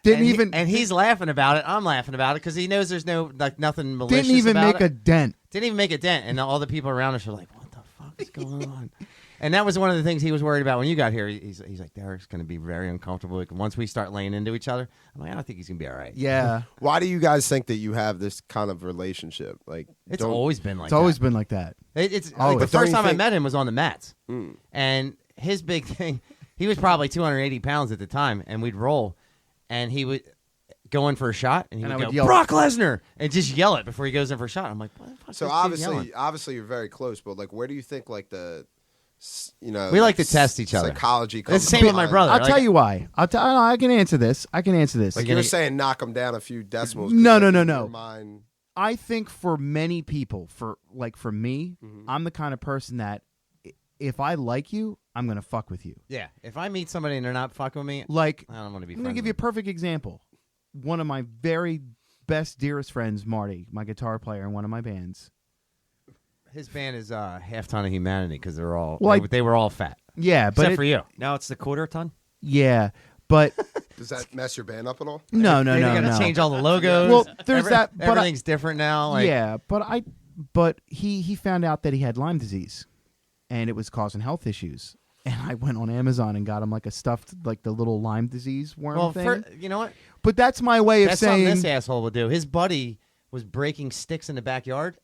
Didn't and he's laughing about it. I'm laughing about it because he knows there's nothing malicious. didn't even about make it. a dent. Didn't even make a dent, and all the people around us are like, "What the fuck is going on?" And that was one of the things he was worried about when you got here. He's like, Derek's going to be very uncomfortable. Like, once we start laying into each other, I'm like, I don't think he's going to be all right. Yeah. Why do you guys think that you have this kind of relationship? Like, It's always been like It's that. always been like that. It's Oh, like the but don't first you time I think- met him was on the mats. Mm. And his big thing, he was probably 280 pounds at the time, and we'd roll, and he would go in for a shot, and he And I would would go, yell- Brock Lesnar, and just yell it before he goes in for a shot. I'm like, what the fuck is So this dude yelling? obviously you're very close, but like, where do you think like We like to test each other. Psychology. It's the same with my brother. I'll Like- tell you why. I can answer this. Like you were saying, knock them down a few decimals. 'cause, No, like, no, no, in no. your mind- I think for many people, for me, Mm-hmm. I'm the kind of person that if I like you, I'm gonna fuck with you. Yeah, if I meet somebody and they're not fucking with me, Like, I don't want to be I'm friends gonna give you a with them. perfect example. One of my very best, dearest friends, Marty, my guitar player in one of my bands. His band is half ton of humanity because they're all Well, they were all fat. Yeah, but Except for you. Now it's the quarter ton. yeah, but Does that mess your band up at all? no, They got to no. change all the logos. Well, there's that, but everything's different now. Like, yeah, but he found out that he had Lyme disease, and it was causing health issues. And I went on Amazon and got him like a stuffed, like the little Lyme disease worm well, thing. you know what? But that's my way of That's something saying. this asshole would do. His buddy was breaking sticks in the backyard,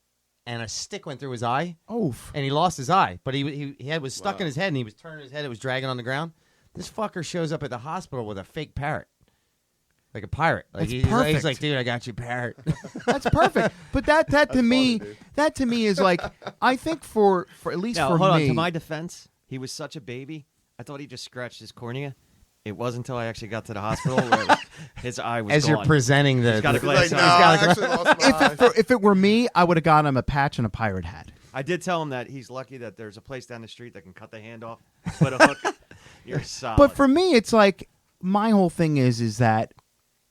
and a stick went through his eye, Oh, and he lost his eye. But he was stuck in his head, and he was turning his head. It was dragging on the ground. This fucker shows up at the hospital with a fake parrot, like a pirate. Like That's he's perfect. like, dude, I got you, parrot. that's perfect. But that to me, funny, dude. that to me is like, I think for at least Now, for hold me. on. To my defense, he was such a baby. I thought he just scratched his cornea. It wasn't until I actually got to the hospital where his eye was As gone. you're presenting the, He's got a the- glass Like, eye. no, got I a- actually lost my eye. if it were me, I would have got him a patch and a pirate hat. I did tell him that he's lucky that there's a place down the street that can cut the hand off, put a hook. You're solid. But for me, it's like my whole thing is that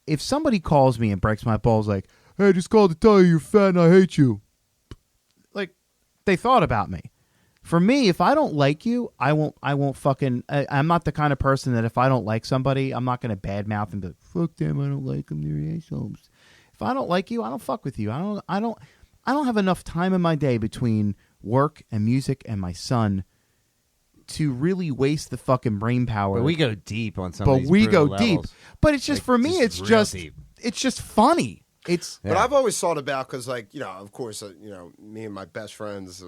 if somebody calls me and breaks my balls, like, "Hey, I just called to tell you you're fat and I hate you," like they thought about me. For me, if I don't like you, I won't fucking. I'm not the kind of person that if I don't like somebody, I'm not gonna badmouth and be like, "Fuck them, I don't like them, they're assholes." If I don't like you, I don't fuck with you. I don't have enough time in my day between work and music and my son to really waste the fucking brain power. But we go deep on some of But these we brutal go deep. levels. But it's just Like, for me, just it's real deep. just funny. It's But I've always thought about because, like, of course, me and my best friends,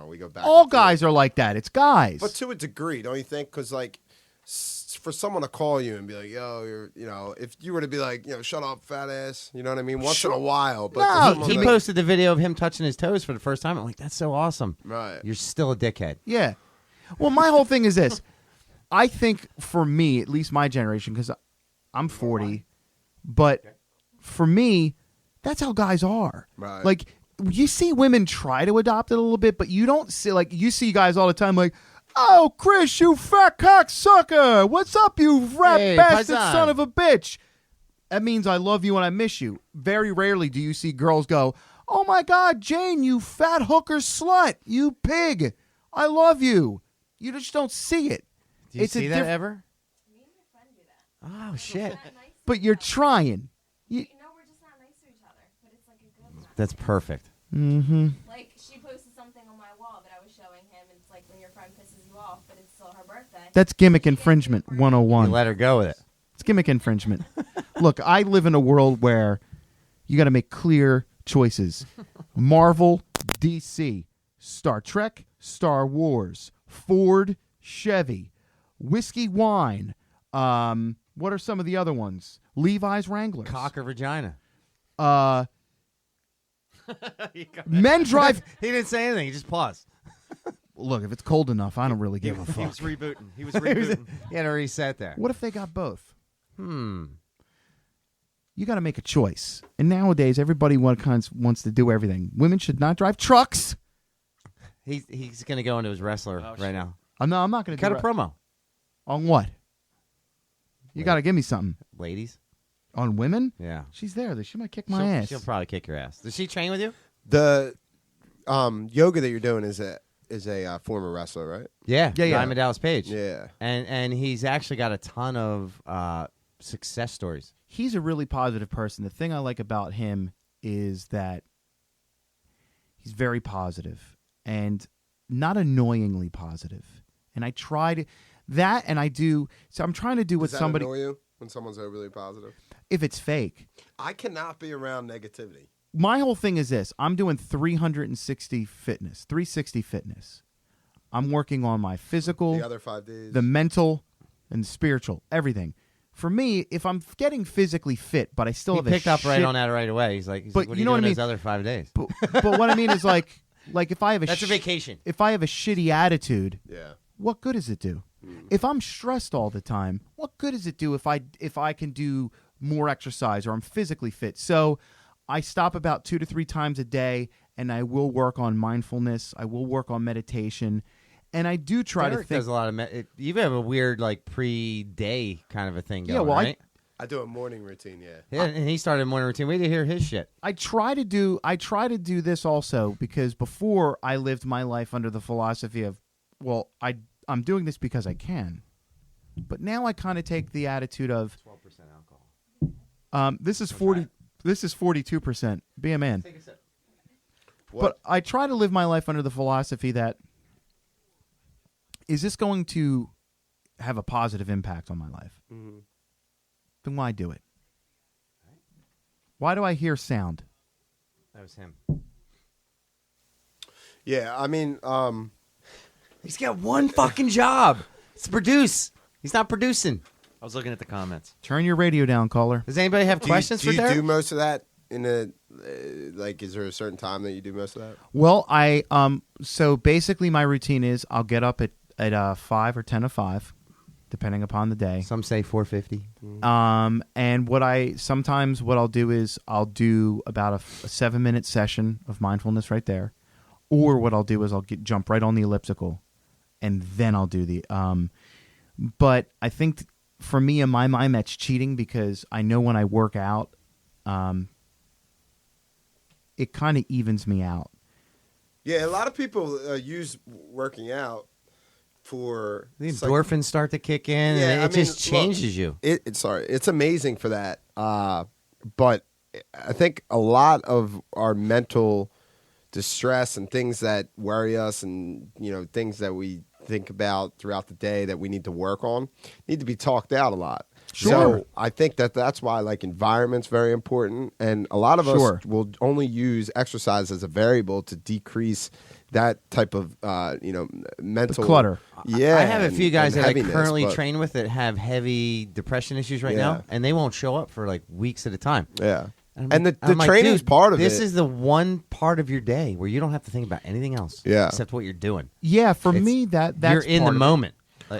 we go back. all and forth. guys are like that. It's guys. But to a degree, don't you think? Because, like, for someone to call you and be like, "Yo, if you were to be like, shut up, fat ass," you know what I mean? Once in a while, but No, to someone He that- posted the video of him touching his toes for the first time. I'm like, that's so awesome. Right. You're still a dickhead. Yeah. Well, my whole thing is this. I think for me, at least my generation, because I'm 40, but for me, that's how guys are. Right. Like, you see women try to adopt it a little bit, but you don't see, like, you see guys all the time like, "Oh, Chris, you fat cocksucker. What's up, you rat Hey, bastard paisan." son of a bitch?" That means I love you and I miss you. Very rarely do you see girls go, "Oh my God, Jane, you fat hooker slut, you pig. I love you." You just don't see it. Do you It's a see that diff- ever? Me and my friend do that. Oh, shit. Not nice to But each you're other. trying. You, We're just not nice to each other. But it's like a good one. That's perfect. Like, she posted something on my wall that I was showing him, and it's like when your friend pisses you off, but it's still her birthday. that's gimmick infringement You 101. let her go with it. It's gimmick infringement. Look, I live in a world where you got to make clear choices. Marvel, DC, Star Trek, Star Wars, Ford, Chevy, whiskey, wine. What are some of the other ones? Levi's, Wranglers. Cock or vagina. Men drive. He didn't say anything. He just paused. Look, if it's cold enough, I don't really give a He fuck. was rebooting. He was rebooting. He had to reset there. What if they got both? You got to make a choice. And nowadays, everybody wants to do everything. Women should not drive trucks. He's going to go into his wrestler right shit. now. I'm not going to Cut a promo. On what? You got to give me something. Ladies? On women? Yeah. She's there. She might kick my ass. She'll probably kick your ass. Does she train with you? The yoga that you're doing is a former wrestler, right? Yeah. Yeah. Diamond Dallas Page. Yeah. And he's actually got a ton of success stories. He's a really positive person. The thing I like about him is that he's very positive and not annoyingly positive. And I tried that, and I do. So I'm trying to do what Does that somebody. annoy you when someone's overly positive? If it's fake. I cannot be around negativity. My whole thing is this. I'm doing 360 fitness. I'm working on my physical, The other 5 days. the mental, and the spiritual, everything. For me, if I'm getting physically fit, but I still He have picked a up right shit- on that right away. He's like, But what are you you know what doing I mean? those other 5 days? But what I mean is like if I have a That's a vacation. If I have a shitty attitude, Yeah. what good does it do? If I'm stressed all the time, what good does it do if I can do more exercise or I'm physically fit? So I stop about 2 to 3 times a day, and I will work on mindfulness. I will work on meditation, and I do try Derek to think. does a lot of. You have a weird like pre-day kind of a thing going, Yeah, well, right? I do a morning routine, yeah. Yeah, and he started a morning routine. Wait to hear his shit. I try to do this also because before I lived my life under the philosophy of, well, I'm doing this because I can, but now I kind of take the attitude of 12% alcohol. this is 40. This is 42%. Be a man. Take a sip. But I try to live my life under the philosophy that is this going to have a positive impact on my life? Mm-hmm. Then why do it? Why do I hear sound? That was him. Yeah, I mean, He's got one fucking job. It's to produce. He's not producing. I was looking at the comments. Turn your radio down, caller. Does anybody have questions do for you Derek? do most of that in a like? Is there a certain time that you do most of that? Well, so basically my routine is I'll get up at 5 or 10 to 5, depending upon the day. Some say 450. And what I'll do is I'll do about a 7-minute session of mindfulness right there, or what I'll do is I'll jump right on the elliptical, and then I'll do the. But I think for me in my mind that's cheating because I know when I work out, it kind of evens me out. Yeah, a lot of people use working out for The endorphins start to kick in, and it just changes you. It's amazing for that. But I think a lot of our mental distress and things that worry us, and things that we think about throughout the day that we need to work on, need to be talked out a lot. Sure. So I think that's why environment's very important, and a lot of us will only use exercise as a variable to decrease that type of mental clutter. Yeah, I have a few guys and that I heaviness, currently but- train with that have heavy depression issues right now, and they won't show up for like weeks at a time. Yeah. I'm And like- the I'm like, training's dude, part of this it. is the one part of your day where you don't have to think about anything else except what you're doing. Yeah, for It's- me that's you're in the part of it. moment.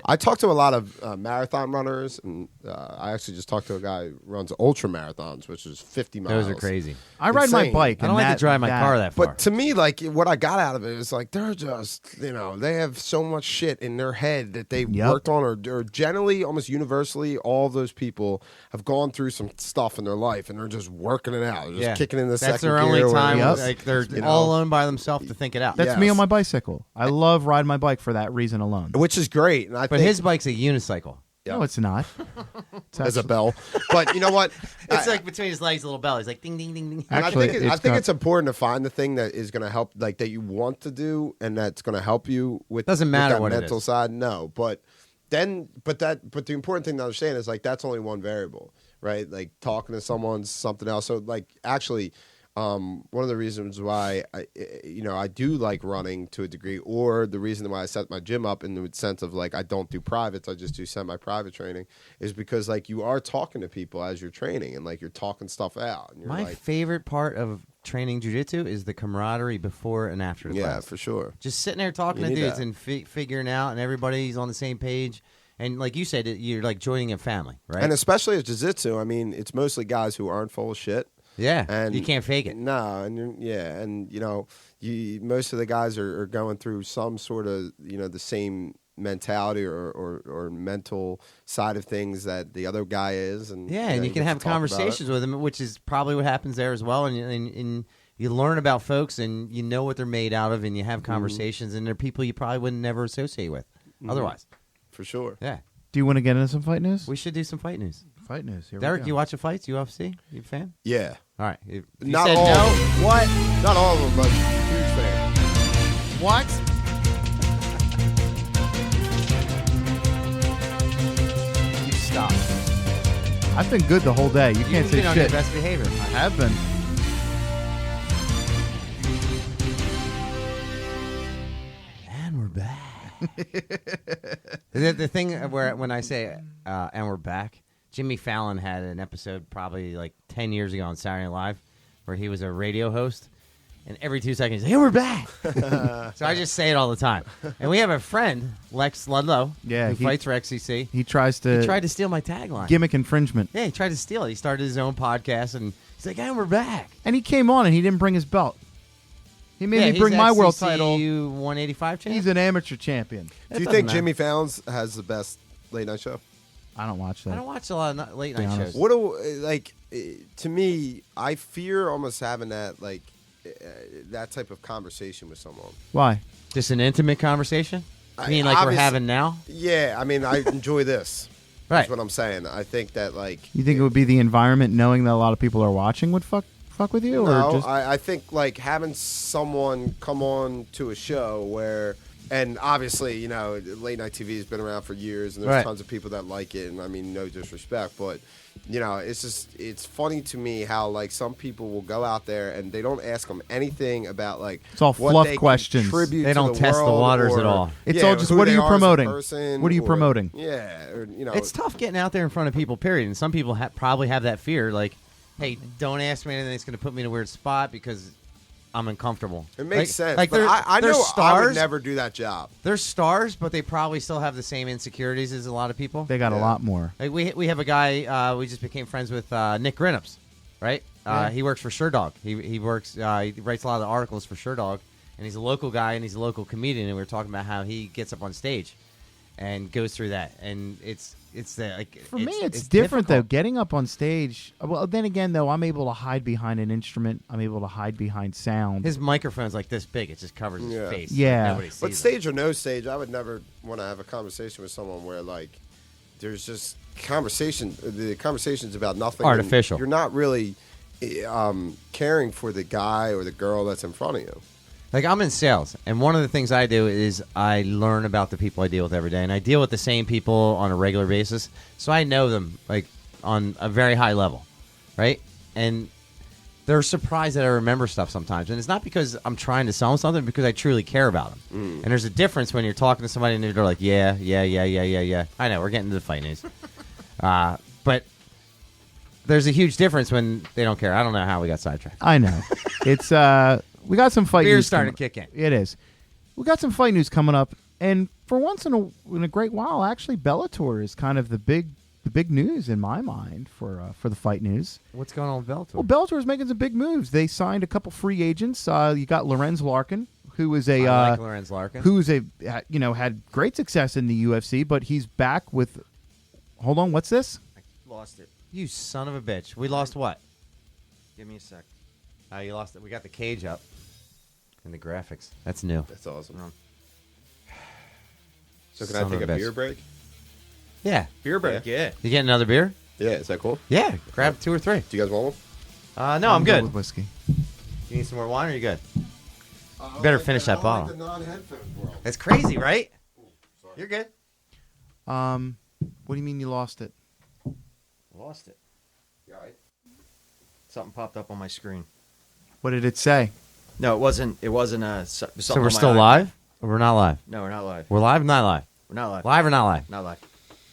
I talk to a lot of marathon runners, and I actually just talked to a guy who runs ultra marathons, which is 50 miles. Those are crazy. I ride my Insane. bike. I don't and like to drive my car that far. But to me, what I got out of it is they're just, they have so much shit in their head that they've worked on, or generally, almost universally, all of those people have gone through some stuff in their life, and they're just working it out. They're just kicking in the That's second their gear. only time. Yep. Like they're all alone by themselves to think it out. That's me Yes. on my bicycle. I love riding my bike for that reason alone. Which is great. And I But think, his bike's a unicycle. No, it's not. It's as a actually- bell. But you know what? It's like between his legs, a little bell. He's like ding, ding, ding, ding. And Actually, I think got- it's important to find the thing that is going to help, that you want to do, and that's going to help you with. Doesn't with matter that what it mental is. side. No, but the important thing to understand is that's only one variable, right? Like talking to someone's something else. So actually, one of the reasons why I do like running to a degree, or the reason why I set my gym up in the sense of I don't do privates, I just do semi-private training, is because you are talking to people as you're training, and you're talking stuff out. And you're My favorite part of training jiu-jitsu is the camaraderie before and after the class. for sure. Just sitting there talking You to need dudes that. and figuring out, and everybody's on the same page. And like you said, you're like joining a family, right? And especially as jiu-jitsu, I mean, it's mostly guys who aren't full of shit. yeah, And you can't fake it. No, and most of the guys are going through some sort of the same mentality or mental side of things that the other guy is, and Yeah, and you get can to have talk about it. conversations with them, which is probably what happens there as well. And you learn about folks, and you know what they're made out of, and you have conversations, and they're people you probably would never associate with otherwise. for sure. Yeah, Do you want to get into some fight news? we should do some fight news. Fight news. Here Derek, we you go. watch the fights? UFC? You a fan? Yeah, All right. If you not said all. no, Of them. What? Not all of them, but huge fan. What? I've been good the whole day. You can't You've say been on your shit. best behavior. I have been. And we're back. the thing where when I say and we're back, Jimmy Fallon had an episode probably like 10 years ago on Saturday Night Live where he was a radio host, and every 2 seconds, hey, we're back. So I just say it all the time. And we have a friend, Lex Ludlow, who fights for XCC. He tried to steal my tagline. Gimmick infringement. Yeah, he tried to steal it. He started his own podcast, and he's like, and we're back. And he came on and he didn't bring his belt. He made me bring he's my world XCC title. 185 champ. He's an amateur champion. Do you think Jimmy Fallon's has the best late night show? I don't watch that. I don't watch a lot of late night shows. What to me, I fear almost having that that type of conversation with someone. Why? Just an intimate conversation? I mean, like we're having now? Yeah, I mean, I enjoy this. Right. That's what I'm saying. I think that you think it would be the environment, knowing that a lot of people are watching, would fuck with you? No, or just... I think having someone come on to a show where, and obviously, late night TV has been around for years, and there's tons of people that like it, and I mean, no disrespect, but it's funny to me how some people will go out there and they don't ask them anything about it's all what fluff they questions. contribute They to don't test the waters at all. It's all just what are you promoting? What are you promoting? Yeah, it's tough getting out there in front of people. Period. And some people probably have that fear, hey, don't ask me anything that's going to put me in a weird spot because I'm uncomfortable. It makes sense. Like but I know stars, I would never do that job. They're stars, but they probably still have the same insecurities as a lot of people. They got a lot more. Like we have a guy we just became friends with, Nick Grinnups, right? He works for SureDog. He works. He writes a lot of the articles for SureDog, and he's a local guy and he's a local comedian. And we were talking about how he gets up on stage and goes through that, and it's for me it's different though. Getting up on stage, well, then again though, I'm able to hide behind an instrument. I'm able to hide behind sound. His microphone's like this big; it just covers his face. Yeah, nobody sees but stage or no stage, I would never want to have a conversation with someone where there's just conversation. The conversation's about nothing. Artificial. You're not really caring for the guy or the girl that's in front of you. Like, I'm in sales, and one of the things I do is I learn about the people I deal with every day, and I deal with the same people on a regular basis, so I know them, on a very high level, right? And they're surprised that I remember stuff sometimes, and it's not because I'm trying to sell them something, because I truly care about them. And there's a difference when you're talking to somebody and they're like, yeah. I know, we're getting to the fight news. But there's a huge difference when they don't care. I don't know how we got sidetracked. I know. It's... We got some fight news. Beer's starting to kick in. It is. We got some fight news coming up, and for once in a great while, actually, Bellator is kind of the big news in my mind for the fight news. What's going on with Bellator? Well, Bellator is making some big moves. They signed a couple free agents. You got Lorenz Larkin, who is I like Lorenz Larkin. Who's had great success in the UFC, but he's back with. Hold on, what's this? I lost it. You son of a bitch. We lost what? Give me a sec. You lost it. We got the cage up and the graphics. That's new. That's awesome. No. So can I take a beer break? Yeah. Beer break, yeah. You get another beer? Yeah, is that cool? Yeah. Grab 2 or 3. Do you guys want one? No, I'm good. With whiskey. You need some more wine or you good? Better finish that bottle. the non-headphones world. That's crazy, right? You're good. What do you mean you lost it? Lost it. You all right? Something popped up on my screen. What did it say? No, it wasn't. It wasn't something So we're on my still iPad. live? Or we're not live? No, we're not live. We're live or not live? We're not live. Live or not live? Not live.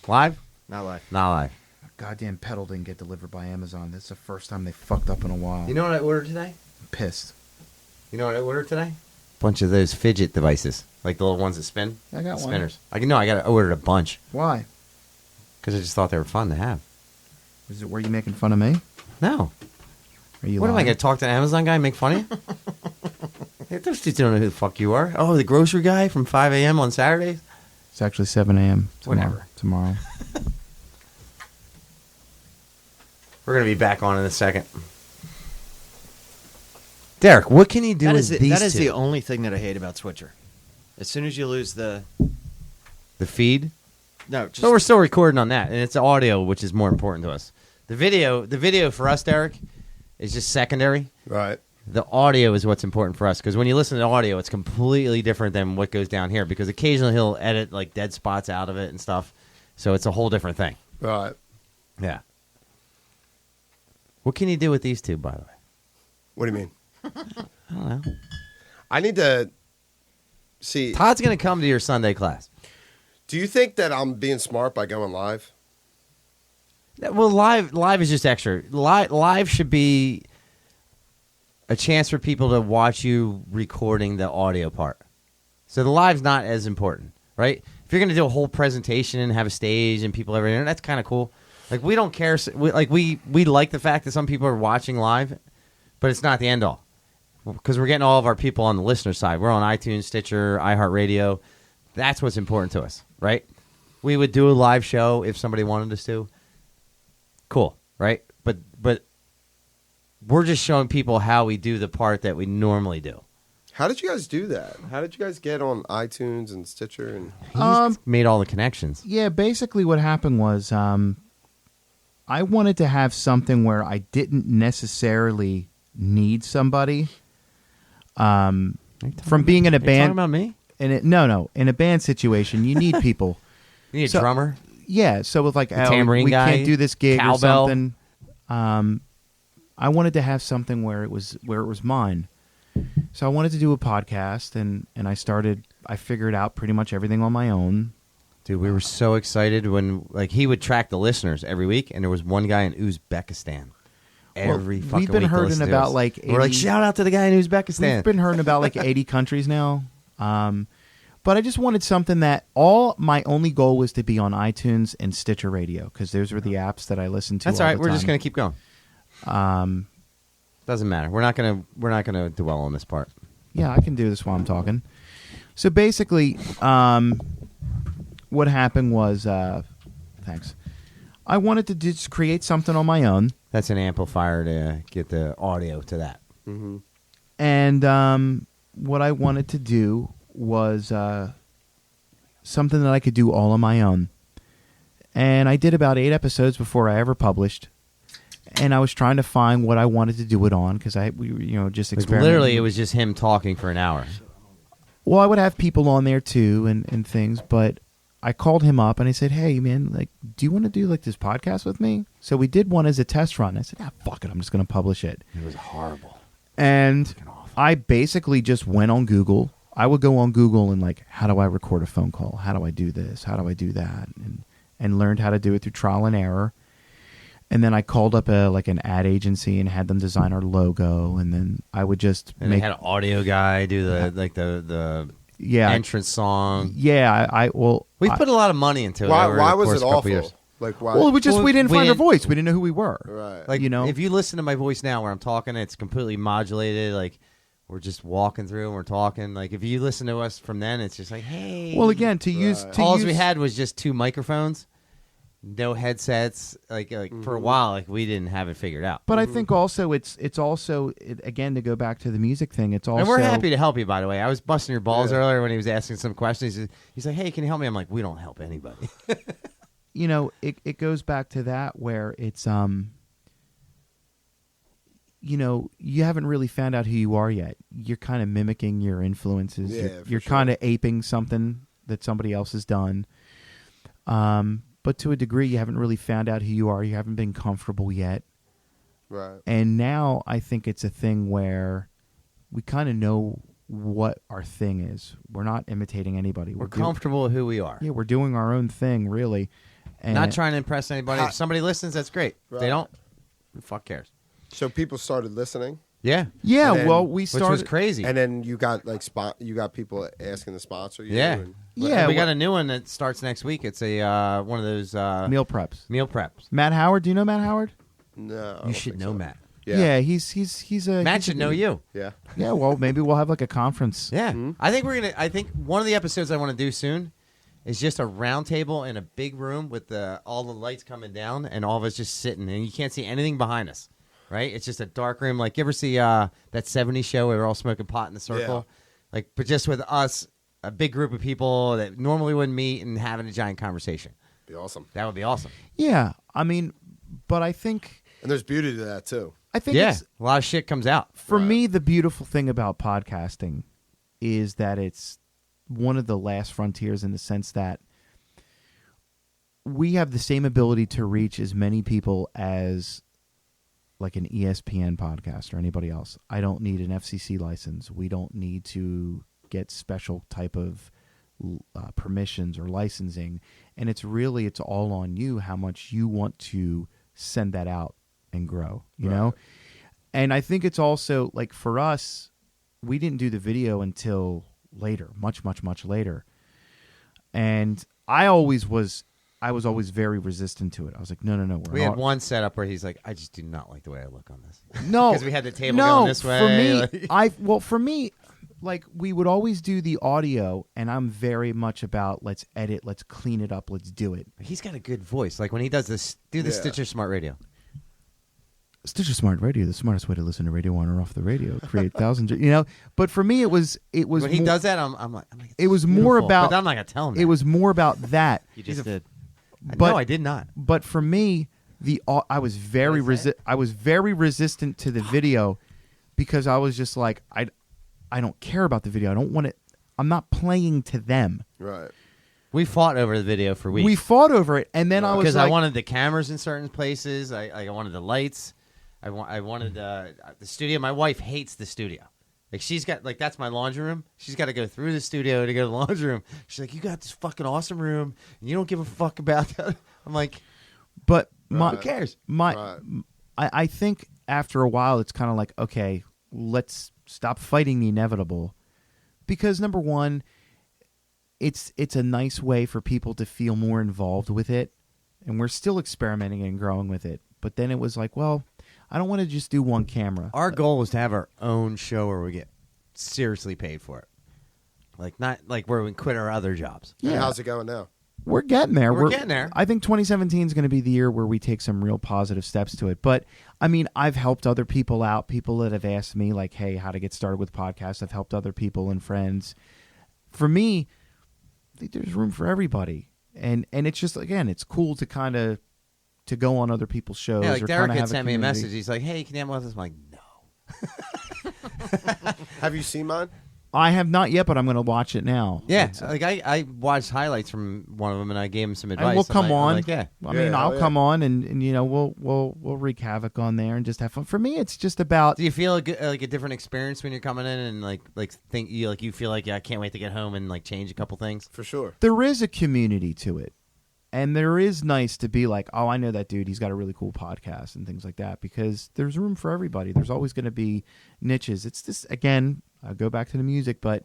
Live? Not live. Not live. Goddamn pedal didn't get delivered by Amazon. This is the first time they fucked up in a while. You know what I ordered today? I'm pissed. You know what I ordered today? Bunch of those fidget devices. Like the little ones that spin. I got one. Spinners. I ordered a bunch. Why? Because I just thought they were fun to have. Is it where you making fun of me? No. Are you What am I lying? going to talk to an Amazon guy and make fun of you? Hey, those dudes don't know who the fuck you are. Oh, the grocery guy from 5 a.m. on Saturdays? It's actually 7 a.m. Whatever. Tomorrow. We're going to be back on in a second. Derek, what can you do with these That is two? the only thing that I hate about Switcher. As soon as you lose the feed? no, just But we're still recording on that, and it's audio, which is more important to us. The video for us, Derek, is just secondary. Right. The audio is what's important for us, because when you listen to audio, it's completely different than what goes down here, because occasionally he'll edit like dead spots out of it and stuff, so it's a whole different thing. Right. Yeah. What can you do with these two, by the way? What do you mean? I don't know. I need to see. Todd's going to come to your Sunday class. Do you think that I'm being smart by going live? Well, live is just extra. Live should be a chance for people to watch you recording the audio part. So the live's not as important, right? If you're going to do a whole presentation and have a stage and people everywhere, that's kind of cool. Like, we don't care. We like the fact that some people are watching live, but it's not the end all. Because we're getting all of our people on the listener side. We're on iTunes, Stitcher, iHeartRadio. That's what's important to us, right? We would do a live show if somebody wanted us to. Cool, right? But we're just showing people how we do the part that we normally do. How did you guys do that? How did you guys get on iTunes and Stitcher? And He's made all the connections. Yeah, basically what happened was I wanted to have something where I didn't necessarily need somebody. From being in a Are you band, talking about me? No, in a band situation, you need people. You need So- a drummer? Yeah, so with like, tambourine we guy, can't do this gig cowbell. or something. I wanted to have something where it was mine. So I wanted to do a podcast, and I figured out pretty much everything on my own. Dude, we were so excited when he would track the listeners every week, and there was one guy in Uzbekistan. Every fucking we've been week to hearing listen to about us. like We're like, 80 shout out to the guy in Uzbekistan. We've been hearing about like 80 countries now. But I just wanted something that my only goal was to be on iTunes and Stitcher Radio, because those were the apps that I listened to. That's all all right. the We're just time. gonna keep going. Doesn't matter. We're not gonna dwell on this part. Yeah, I can do this while I'm talking. So basically, what happened was, thanks. I wanted to just create something on my own. That's an amplifier to get the audio to that. mm-hmm. And what I wanted to do was something that I could do all on my own. And I did about 8 episodes before I ever published. And I was trying to find what I wanted to do it on, because we were just experimenting. Literally, it was just him talking for an hour. Well, I would have people on there too and things, but I called him up and I said, "Hey, man, do you want to do this podcast with me?" So we did one as a test run. I said, fuck it, I'm just going to publish it. It was horrible. And I basically just went on Google. I would go on Google and how do I record a phone call? How do I do this? How do I do that? And learned how to do it through trial and error. And then I called up an ad agency and had them design our logo. And then I would just And they had an audio guy do the yeah entrance song. Yeah, We put a lot of money into it. Why over the was course it of a couple awful? years. Why? Well, we didn't find our didn't- voice. We didn't know who we were. Right. If you listen to my voice now where I'm talking, it's completely modulated. We're just walking through and we're talking. If you listen to us from then, it's just hey. Well, again, all we had was just 2 microphones, no headsets. For a while, we didn't have it figured out. But I think also it's also again, to go back to the music thing. It's also, And we're happy to help you, by the way. I was busting your balls Yeah. earlier when he was asking some questions. He's like, hey, can you help me? I'm like, we don't help anybody. It goes back to that where it's you haven't really found out who you are yet. You're kind of mimicking your influences. Yeah, you're for kind of aping something that somebody else has done. But to a degree, you haven't really found out who you are. You haven't been comfortable yet. Right. And now I think it's a thing where we kind of know what our thing is. We're not imitating anybody. We're comfortable with who we are. Yeah, we're doing our own thing, really. And Not trying to impress anybody. If somebody listens, that's great. If they Right. don't, who fuck cares? So people started listening, Yeah. Yeah, And then- well, we Which started. was crazy. and then you got you got people asking to sponsor you. Yeah. and- Yeah, we got well- a new one that starts next week. It's a one of those meal preps. meal preps. Matt Howard, do you know Matt Howard? No, I You don't should think know so. Matt. Yeah. he's a Matt he's should a- know you. Yeah. Yeah, well, maybe we'll have a conference. Yeah. Mm-hmm. I think one of the episodes I want to do soon is just a round table in a big room with all the lights coming down and all of us just sitting, and you can't see anything behind us. Right? It's just a dark room. You ever see that 70s show where we're all smoking pot in a circle? But just with us, a big group of people that normally wouldn't meet and having a giant conversation. Be awesome. That would be awesome. Yeah, I mean, but I think And there's beauty to that too. Yeah. it's, A lot of shit comes out. for me, the beautiful thing about podcasting is that it's one of the last frontiers in the sense that we have the same ability to reach as many people as like an ESPN podcast or anybody else. I don't need an FCC license. We don't need to get special type of permissions or licensing. And it's all on you how much you want to send that out and grow, you know? And I think it's also like for us, we didn't do the video until later, much, much, much later. And I was always very resistant to it. I was like, no. We had one setup where he's like, I just do not like the way I look on this. No. Because we had the table going this way. For me, like we would always do the audio, and I'm very much about let's edit, let's clean it up, let's do it. He's got a good voice. Like when he does this, do the Stitcher Smart Radio. Stitcher Smart Radio, the smartest way to listen to radio on or off the radio. Create thousands, you know. But for me, it was. When he does that, I'm like, it was more about. But I'm not gonna tell him. It was more about that. You just did. But, no, I did not. But for me, I was very resistant to the video because I was just like, I don't care about the video. I don't want it. I'm not playing to them. Right. We fought over the video for weeks. We fought over it, and then I was because like, I wanted the cameras in certain places. I wanted the lights. I wanted the studio. My wife hates the studio. Like she's got that's my laundry room. She's got to go through the studio to go to the laundry room. She's like, you got this fucking awesome room, and you don't give a fuck about that. I'm like, but who cares? I think after a while, it's kind of like, okay, let's stop fighting the inevitable, because number one, it's a nice way for people to feel more involved with it, and we're still experimenting and growing with it. But then it was like, well, I don't want to just do one camera. Our goal was to have our own show where we get seriously paid for it. Like not like where we quit our other jobs. Yeah. And how's it going now? We're getting there. We're getting there. I think 2017 is going to be the year where we take some real positive steps to it. But, I mean, I've helped other people out, people that have asked me, like, hey, how to get started with podcasts. I've helped other people and friends. For me, I think there's room for everybody. And it's just, again, it's cool to kind of to go on other people's shows. Yeah, like or Derek had had sent me a message. He's like, hey, can you have one of this? I'm like, no. Have you seen mine? I have not yet, but I'm going to watch it now. Yeah, like I watched highlights from one of them, and I gave him some advice. And we'll come on. I'm like, yeah. I mean, I'll come on, and you know, we'll wreak havoc on there and just have fun. For me, it's just about. Do you feel like a different experience when you're coming in and like think you feel like I can't wait to get home and like change a couple things? For sure. There is a community to it, and there is nice to be like, oh, I know that dude. He's got a really cool podcast and things like that, because there's room for everybody. There's always going to be niches. It's this again. I'll go back to the music, but.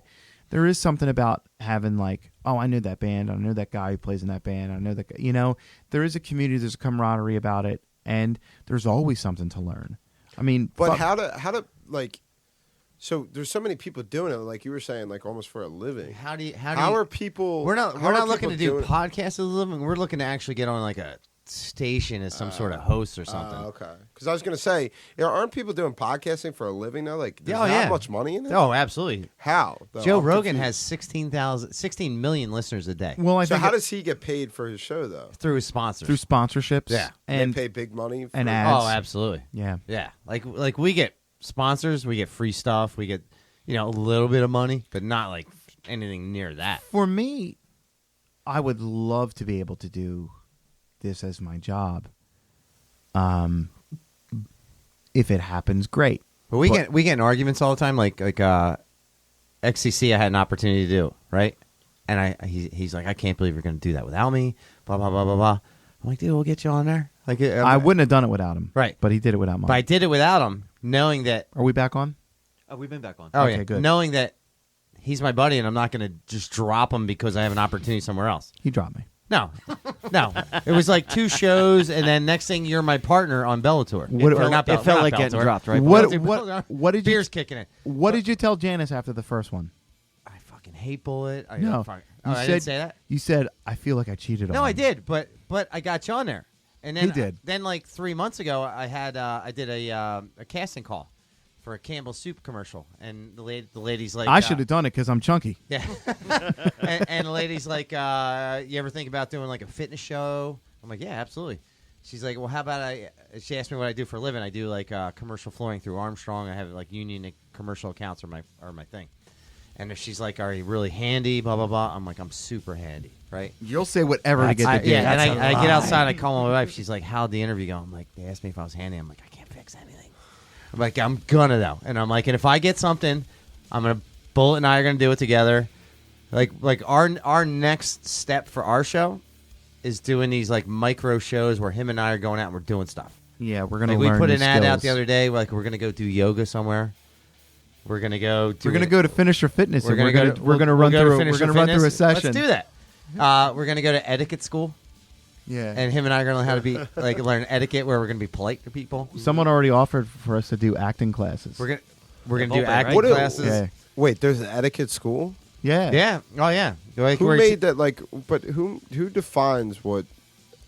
There is something about having like, oh, I know that band. I know that guy who plays in that band. I know that, you know, there is a community. There's a camaraderie about it, and there's always something to learn. I mean, but how to like, so there's so many people doing it, like you were saying, like almost for a living. How are people? We're not looking to do podcasts as a living. We're looking to actually get on like a station as some sort of host or something. Okay, because I was going to say, aren't people doing podcasting for a living now? Like, there's not much money in it. Oh, absolutely. How? Joe Rogan has 16 million listeners a day. Well, so how does he get paid for his show though? Through his sponsors. Through sponsorships. Yeah, and they pay big money and ads. Oh, absolutely. Yeah, yeah. Like we get sponsors, we get free stuff, we get a little bit of money, but not like anything near that. For me, I would love to be able to do this as my job. If it happens, great. But we get in arguments all the time. Like XCC, I had an opportunity to do, right? And he's like, I can't believe you're going to do that without me. Blah blah blah blah blah. I'm like, dude, we'll get you on there. Like, I wouldn't have done it without him, right? But he did it without mine. But I did it without him, knowing that. Are we back on? Oh, we've been back on. Oh okay, yeah, good. Knowing that he's my buddy, and I'm not going to just drop him because I have an opportunity somewhere else. He dropped me. No. It was like 2 shows, and then next thing you're my partner on Bellator. It felt like getting dropped, right? What did Beer's kicking it. What did you tell Janice after the first one? I fucking hate Bullet. I didn't say that. You said I feel like I cheated on him. No, I did, but I got you on there, and then he did. Then like 3 months ago, I did a casting call for a Campbell Soup commercial, and the lady's like, I should have done it because I'm chunky. Yeah. and the lady's like, you ever think about doing like a fitness show? I'm like, yeah, absolutely. She's like, well, how about she asked me what I do for a living. I do like commercial flooring through Armstrong. I have like union commercial accounts are my thing. And if she's like, "Are you really handy?" Blah blah blah. I'm like, "I'm super handy." Right? You'll say whatever to get the Yeah, gig. and I get outside. I call my wife. She's like, "How'd the interview go?" I'm like, "They asked me if I was handy." I'm like, "I can't fix anything." I'm like, "I'm gonna though," and I'm like, "And if I get something, I'm gonna Bullet and I are gonna do it together." Like our next step for our show is doing these like micro shows where him and I are going out and we're doing stuff. Yeah, we're gonna Like we learn put new an ad out skills. the other day. Like we're gonna go do yoga somewhere. We're gonna go. We're gonna go to Finisher Fitness. We're and gonna we're gonna run go to through. Finisher We're gonna run through a Fitness. session. Let's do that. We're gonna go to etiquette school, Yeah. and him and I are gonna learn how to be like learn etiquette where we're gonna be polite to people. Someone already offered for us to do acting classes. We're gonna do Volpe, acting right? classes. Yeah. Wait, there's an etiquette school. Yeah. Yeah. Oh yeah. Like, Who where made that? Like, but who defines what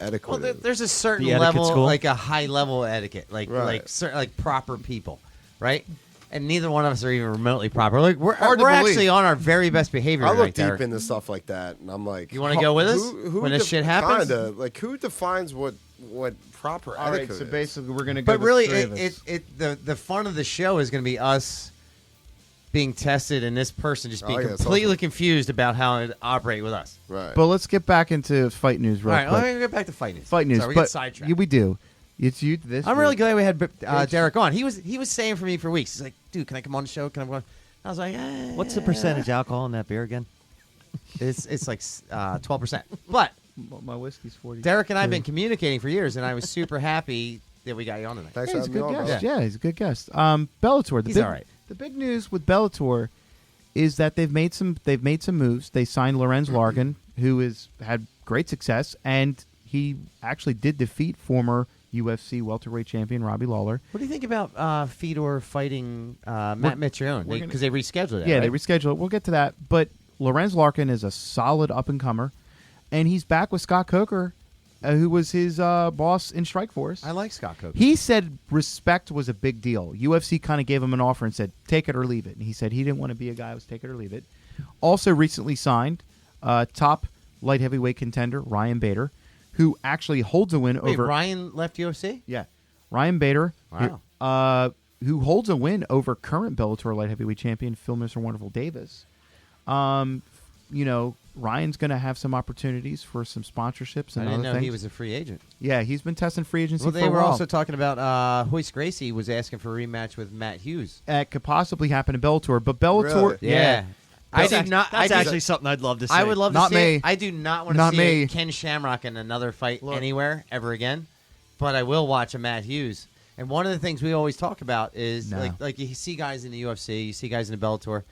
etiquette? Well, is? there's a certain The etiquette level, school? like a high level etiquette, like Right. like proper people, right? And neither one of us are even remotely proper. Like we're Hard to we're believe. actually on our very best behavior. I look right deep there. into stuff like that, and I'm like, You want to go with us who when this shit happens? Kinda, like, who defines what proper All right. etiquette So is? basically, we're gonna go. But the really, three of us. the fun of the show is going to be us being tested and this person just being Oh, yeah, it's completely awesome. confused about how to operate with us. Right. But let's get back into fight news real All right, quick. let me get back to fight news. Fight news. Sorry, we but get sidetracked. yeah, we do. It's you this. I'm really week. glad we had Derek on. He was saying for me for weeks. He's like, "Dude, can I come on the show? Can I come on?" I was like, What's the percentage alcohol in that beer again? It's like 12%. But My whiskey's 40. Derek and I have been communicating for years, and I was super happy that we got you on tonight. Thanks Yeah, for he's a having me good on, guest. bro. Yeah, he's a good guest. Bellator. He's all right. The big news with Bellator is that they've made some moves. They signed Lorenz Larkin, who has had great success, and he actually did defeat former UFC welterweight champion Robbie Lawler. What do you think about Fedor fighting Matt Mitrione? we're Because they rescheduled it. Yeah, right? they rescheduled it. We'll get to that. But Lorenz Larkin is a solid up-and-comer, and he's back with Scott Coker, who was his boss in Strikeforce. I like Scott Coker. He said respect was a big deal. UFC kind of gave him an offer and said, take it or leave it. And he said he didn't want to be a guy who was take it or leave it. Also recently signed top light heavyweight contender Ryan Bader, who actually holds a win Wait, over... Ryan left UFC? Yeah. Ryan Bader, Wow. who holds a win over current Bellator light heavyweight champion Phil Mr. Wonderful Davis. Ryan's going to have some opportunities for some sponsorships I and didn't other know things. he was a free agent. Yeah, he's been testing free agency Well, for they a were while. also talking about Hoist Gracie was asking for a rematch with Matt Hughes. It could possibly happen in Bellator, but Bellator... Really? Yeah. I did not. That's I actually something I'd love to see. I would love to Not see me. it. I do not want to Not see me. Ken Shamrock in another fight Look. anywhere ever again. But I will watch a Matt Hughes. And one of the things we always talk about is No. like you see guys in the UFC, you see guys in the Bellator,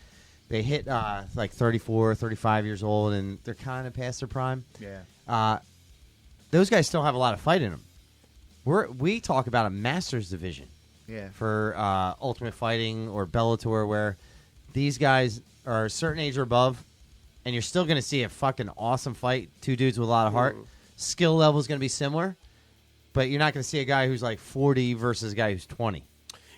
they hit like 34, 35 years old, and they're kind of past their prime. Yeah. Those guys still have a lot of fight in them. We talk about a Masters division Yeah. for Ultimate Fighting or Bellator where these guys are a certain age or above, and you're still going to see a fucking awesome fight. Two dudes with a lot of heart. Skill level is going to be similar, but you're not going to see a guy who's like 40 versus a guy who's 20.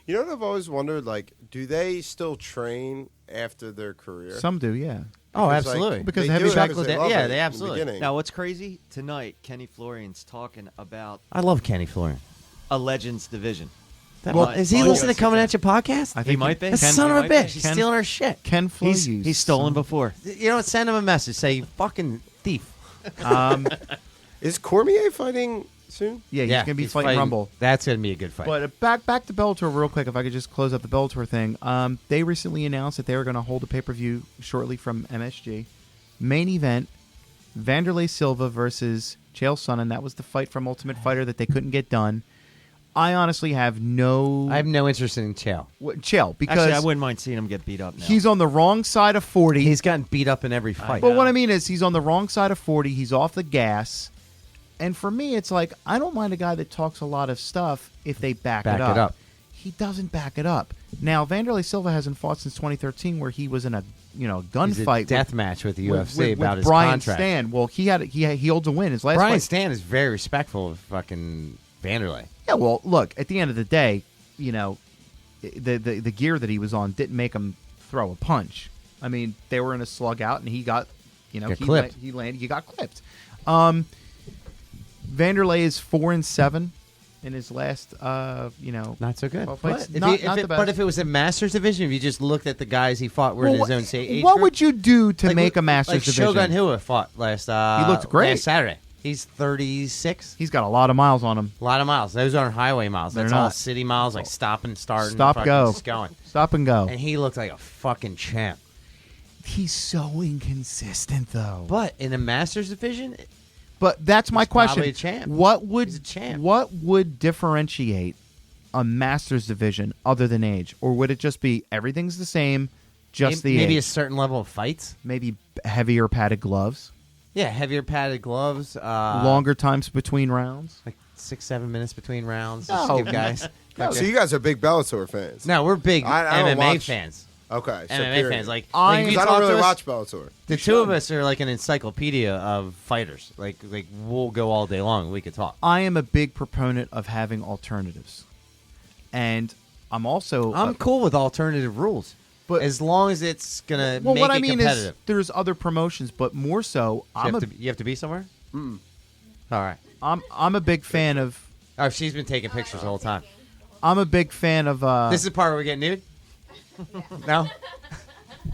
You know what I've always wondered? Like, do they still train after their career? Some do, yeah. Oh, Because, absolutely. Because they heavy do it back- because they love yeah, it they in the absolutely. beginning. Now, what's crazy? Tonight, Kenny Florian's talking about I love Kenny Florian. a Legends division. Well, is he on listening to UFC Coming At You podcast? I He think might be. That son of a He might be. bitch. He's Ken- stealing our shit. Ken Flo He's stolen before. You know what? Send him a message. Say, you fucking thief. Is Cormier fighting soon? Yeah, he's going to be he's fighting Rumble. That's going to be a good fight. But back to Bellator real quick, if I could just close up the Bellator thing. They recently announced that they were going to hold a pay-per-view shortly from MSG. Main event, Vanderlei Silva versus Chael Sonnen. That was the fight from Ultimate Fighter that they couldn't get done. I honestly have no... I have no interest in Chael. Chael, because Actually, I wouldn't mind seeing him get beat up now. he's on the wrong side of 40. He's gotten beat up in every fight. But what I mean is he's on the wrong side of 40. He's off the gas. And for me, it's like, I don't mind a guy that talks a lot of stuff if they back it up. He doesn't back it up. Now, Vanderlei Silva hasn't fought since 2013 where he was in a gunfight. death match with the with UFC about his Brian contract. Stan. Well, he holds a win. His last Brian fight. Stan is very respectful of fucking Vanderlei. Yeah, well, look, at the end of the day, the gear that he was on didn't make him throw a punch. I mean, they were in a slug out, and he got, Got clipped. He got clipped. Vanderlei is 4-7 in his last, Not so good. Well, But fights, if, not- he- not if the it, but best. if it was a Masters division, if you just looked at the guys he fought were in his own age what group, would you do to like, make a Masters like division? Shogun Hua fought last. He looked great. last Saturday. He's 36. He's got a lot of miles on him. A lot of miles. Those aren't highway miles. They're That's all not. city miles, like stopping, starting, Stop, fucking go. just going. Stop and go. And he looked like a fucking champ. He's so inconsistent, though. But in a Masters division, But that's my He's question. probably a champ. What would He's a champ. What would differentiate a Masters division other than age, or would it just be everything's the same, just the maybe a age? certain level of fights. Maybe heavier padded gloves, Yeah, heavier padded gloves. longer times between rounds. like 6-7 minutes between rounds. No. Just give guys. So you guys are big Bellator fans. No, we're big I don't MMA watch- fans. Okay. So MMA period. fans. Like, I- like you I talk don't to really us, watch Bellator. the two of us are like an encyclopedia of fighters. Like we'll go all day long. We could talk. I am a big proponent of having alternatives, and I'm also I'm cool with alternative rules, But- as long as it's gonna well. make What it I mean competitive. is, there's other promotions, but more so, You have to be somewhere. All right. I'm a big fan of. Oh, she's been taking pictures the whole time. I'm a big fan of. This is the part where we get nude. No.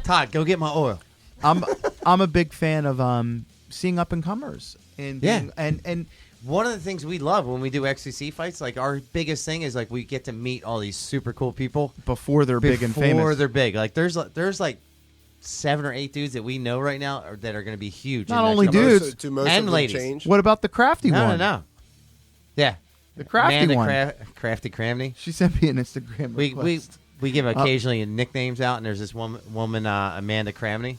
Todd, go get my oil. I'm a big fan of seeing up and comers and Yeah. being- and One of the things we love when we do XCC fights, like our biggest thing is like we get to meet all these super cool people before they're big and before famous. they're big. Like there's like 7 or 8 dudes that we know right now that are going to be huge. Not in only next couple- dudes. Do most and of them ladies. change? What about the crafty No, one? no. Yeah, The crafty Amanda one. Crafty Cramney. She sent me an Instagram We request. we give occasionally nicknames out, and there's this woman Amanda Cramney,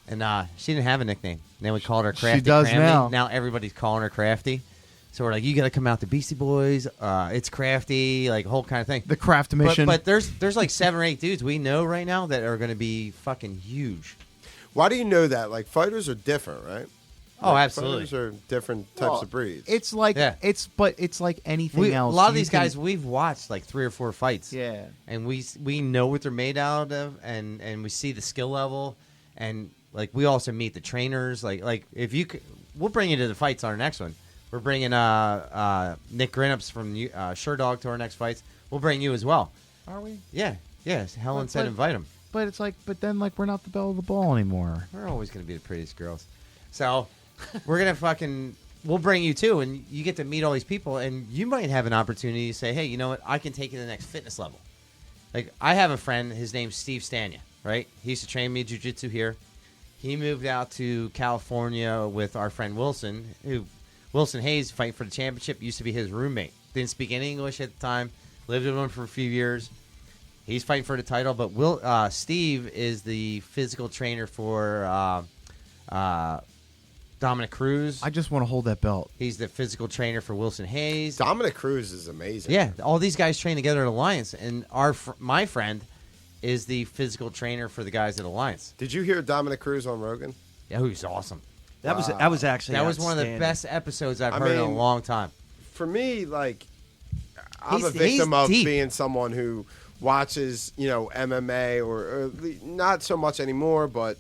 and she didn't have a nickname. And then we called her Crafty. does Cramney. now. Everybody's calling her Crafty. So we're like, you got to come out to Beastie Boys. It's Crafty, like whole kind of thing. The craft mission. But there's like 7 or 8 dudes we know right now that are going to be fucking huge. Why do you know that? Like fighters are different, right? Oh, Like, absolutely. Fighters are different types Well, of breeds. it's like Yeah. it's like anything A else. lot of You these can- guys we've watched like 3 or 4 fights. Yeah. And we know what they're made out of, and we see the skill level, and like we also meet the trainers. Like if you could, we'll bring you to the fights on our next one. We're bringing Nick Grinnups from Sherdog to our next fights. We'll bring you as well. Are we? Yeah. Helen said but- invite him. But it's like, but then like we're not the belle of the ball anymore. We're always going to be the prettiest girls. So we're going to we'll bring you too, and you get to meet all these people, and you might have an opportunity to say, hey, you know what? I can take you to the next fitness level. Like, I have a friend, his name's Steve Stania, right? He used to train me jiu-jitsu here. He moved out to California with our friend Wilson, Wilson Hayes, fighting for the championship, used to be his roommate. Didn't speak any English at the time, lived with him for a few years. He's fighting for the title, but Steve is the physical trainer for Dominic Cruz. I just want to hold that belt. He's the physical trainer for Wilson Hayes. Dominic Cruz is amazing. Yeah, all these guys train together at Alliance, and my friend is the physical trainer for the guys at Alliance. Did you hear Dominic Cruz on Rogan? Yeah, he's awesome. That was actually That was one of the outstanding. best episodes I've I heard in a mean, long time. For me, like, I'm He's- a victim he's of deep. being someone who watches, MMA or not so much anymore, but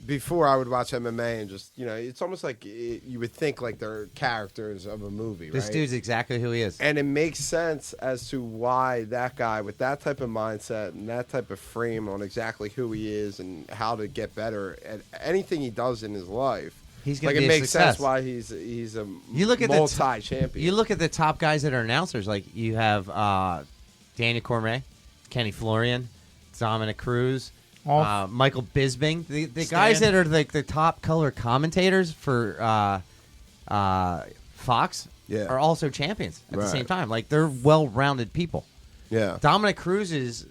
before I would watch MMA and just, it's almost like you would think like they're characters of a movie, This right? dude's exactly who he is. And it makes sense as to why that guy with that type of mindset and that type of frame on exactly who he is and how to get better at anything he does in his life. He's gonna like be it a makes success. sense why he's a You look at multi-champion. You look at the top guys that are announcers. Like you have Daniel Cormier, Kenny Florian, Dominic Cruz, Michael Bisping. The guys that are like the top color commentators for Fox are also champions at the same time. Like they're well-rounded people. Yeah. Dominic Cruz's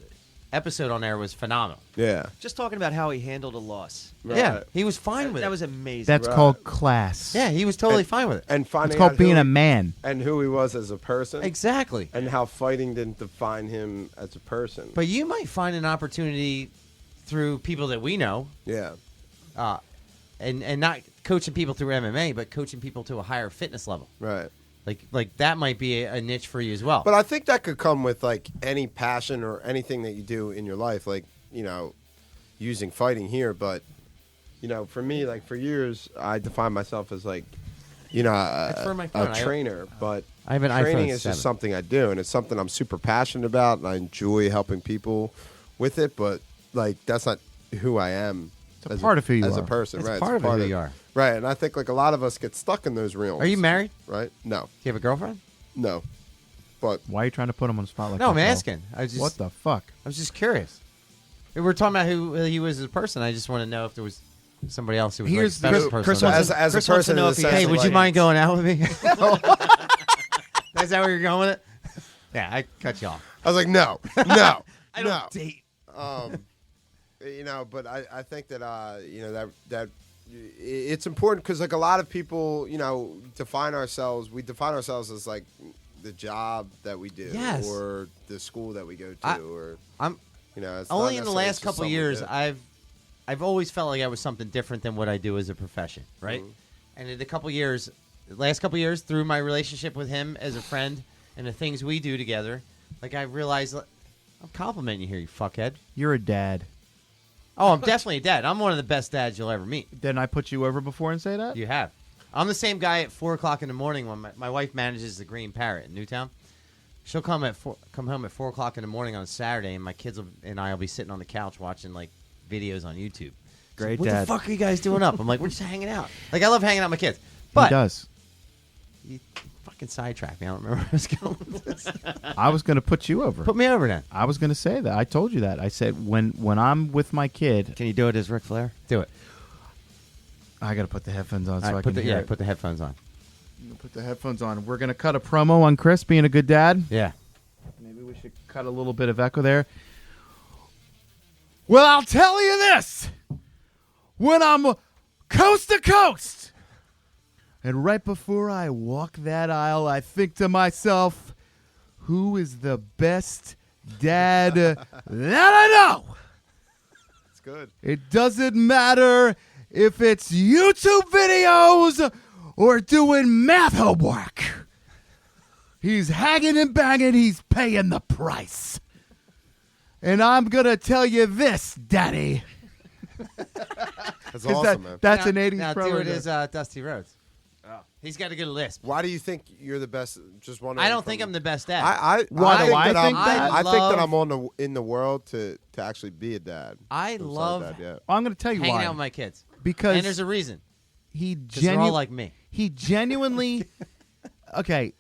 episode on there was phenomenal. Yeah. Just talking about how he handled a loss. Right. Yeah, he was fine with That it. was amazing. That's called class. Yeah, he was totally fine with it. And finding It's called out being who a man. and who he was as a person. Exactly. And how fighting didn't define him as a person. But you might find an opportunity through people that we know, Yeah. and not coaching people through MMA, but coaching people to a higher fitness level. Right. Like that might be a niche for you as well. But I think that could come with like any passion or anything that you do in your life, like, using fighting here. But, for me, like for years, I defined myself as like, That's where my phone. a trainer. But I have an training iPhone is 7. just something I do, and it's something I'm super passionate about, and I enjoy helping people with it. But like, that's not who I am. It's a part of who you as are. a person, It's right? part of who you are. right? And I think like a lot of us get stuck in those realms. Are you married? Right? No, Do you have a girlfriend? no. But Why are you trying to put him on the spot like No, that? I'm Bill? asking. What the fuck? I was just curious. We were talking about who he was as a person. I just want to know if there was somebody else who was Here's like the- special person. Chris about wants it. as a Chris wants to person, know in if the he has Hey, sense would of, you like- mind going out with me? Is that where you're going with it? Yeah, I cut you off. I was like, no, no, I don't no. date. But I think that that it's important because like a lot of people, define ourselves. We define ourselves as like the job that we do, Yes. or the school that we go to, or I'm it's not only in the necessarily last just couple something years we do. I've always felt like I was something different than what I do as a profession, right? And in the last couple years, through my relationship with him as a friend and the things we do together, like I realized I'm complimenting you here, you fuckhead. You're a dad. Oh, I'm definitely a dad. I'm one of the best dads you'll ever meet. Didn't I put you over before and say that? You have. I'm the same guy at 4 o'clock in the morning when my wife manages the Green Parrot in Newtown. She'll come home at 4 o'clock in the morning on a Saturday, and my kids and I will be sitting on the couch watching like videos on YouTube. Great What dad. the fuck are you guys doing up? I'm like, we're just hanging out. Like I love hanging out with my kids. He But does. you fucking sidetracked me. I don't remember where I was going with this. I was going to put you over. Put me over then. I was going to say that. I told you that. I said when I'm with my kid, Can you do it as Ric Flair? Do it. I got to put the headphones on so All right, I can hear it. put the headphones on. I'm gonna put the headphones on. We're going to cut a promo on Chris being a good dad. Yeah. Maybe we should cut a little bit of echo there. Well, I'll tell you this. When I'm coast to coast, and right before I walk that aisle, I think to myself, who is the best dad that I know? It's good. It doesn't matter if it's YouTube videos or doing math homework. He's hanging and banging. He's paying the price. And I'm going to tell you this, Daddy. That's 'Cause awesome, man. that's an Now- 80s now pro. do right it there. as Dusty Rhodes. He's got a good lisp. Why do you think you're the best? Just wondering. I don't think I'm the best dad. Why do I think that think I'm, that? I think that love- I'm in the world to actually be a dad. I I'm not a love dad yet. I'm going to tell you hanging why. out with my kids. Because And there's a reason. he Because they're all like me. he genuinely. Okay.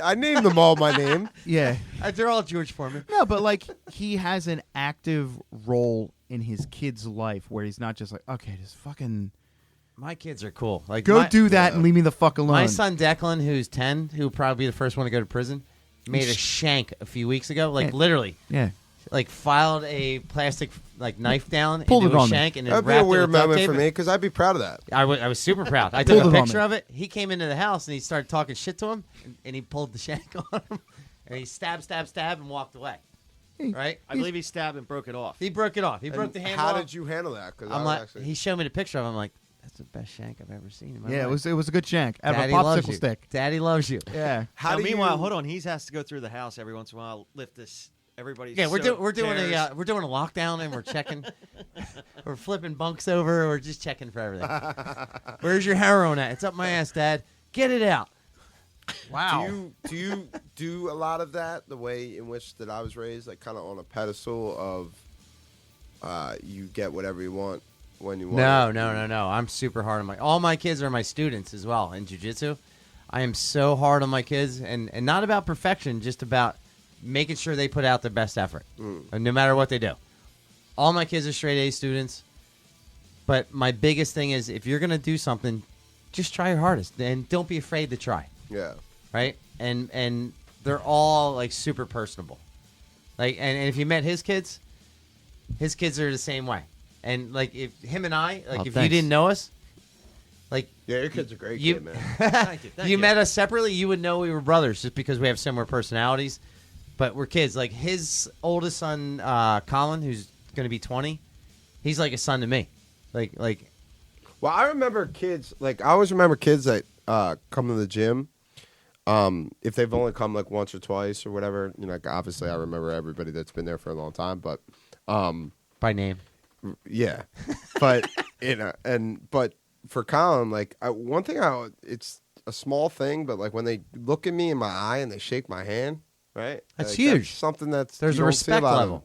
I named them all my name. Yeah. They're all George Foreman. No, but like he has an active role in his kid's life where he's not just like, okay, just fucking My kids are cool. Like go my, do that and leave me the fuck alone. My son Declan, who's 10, who will probably be the first one to go to prison, made a shank a few weeks ago. Like Yeah. literally, Yeah. like filed a plastic like knife down Pulled into it a on me. shank and then That'd be wrapped a weird it with duct moment tape. for me because I'd be proud of that. I was super proud. I Pulled took it a on picture me. of it. He came into the house and he started talking shit to him, and he pulled the shank on him, and he stabbed, and walked away. Right? I believe he stabbed and broke it off. He broke it off. He broke And the handle how off. did you handle that? Because I'm like, he showed me the picture of him. I'm like, that's the best shank I've ever seen in my Yeah, life. it was a good shank out Daddy of a loves popsicle you. stick. Daddy loves you. Yeah. how Now, do meanwhile, you, hold on. He has to go through the house every once in a while, lift this. Everybody's Yeah, we're doing chairs. we're doing a lockdown and we're checking, we're flipping bunks over. We're just checking for everything. Where's your heroin at? It's up my ass, Dad. Get it out. Wow. do you do a lot of that the way in which that I was raised, like kind of on a pedestal of you get whatever you want when you want? No. I'm super hard on all my kids are my students as well in jiu-jitsu. I am so hard on my kids and not about perfection, just about making sure they put out their best effort, and no matter what they do. All my kids are straight A students, but my biggest thing is if you're going to do something, just try your hardest and don't be afraid to try. Yeah. Right? And they're all like super personable. Like and if you met his kids are the same way. And like if him and I, like if you thanks. didn't know us, like Yeah, your kid's a great you, kid, man. Thank you. you met us separately, you would know we were brothers just because we have similar personalities. But we're kids. Like his oldest son, Colin, who's going to be 20, he's like a son to me. Like Well, I remember kids, like, I always remember kids that come to the gym. If they've only come, like, once or twice or whatever, you know, like, obviously I remember everybody that's been there for a long time, but, by name. yeah. But, but for Colin, like, one thing it's a small thing, but like when they look at me in my eye and they shake my hand, right? That's Like, huge. That's something that's There's you a don't see respect lot of level.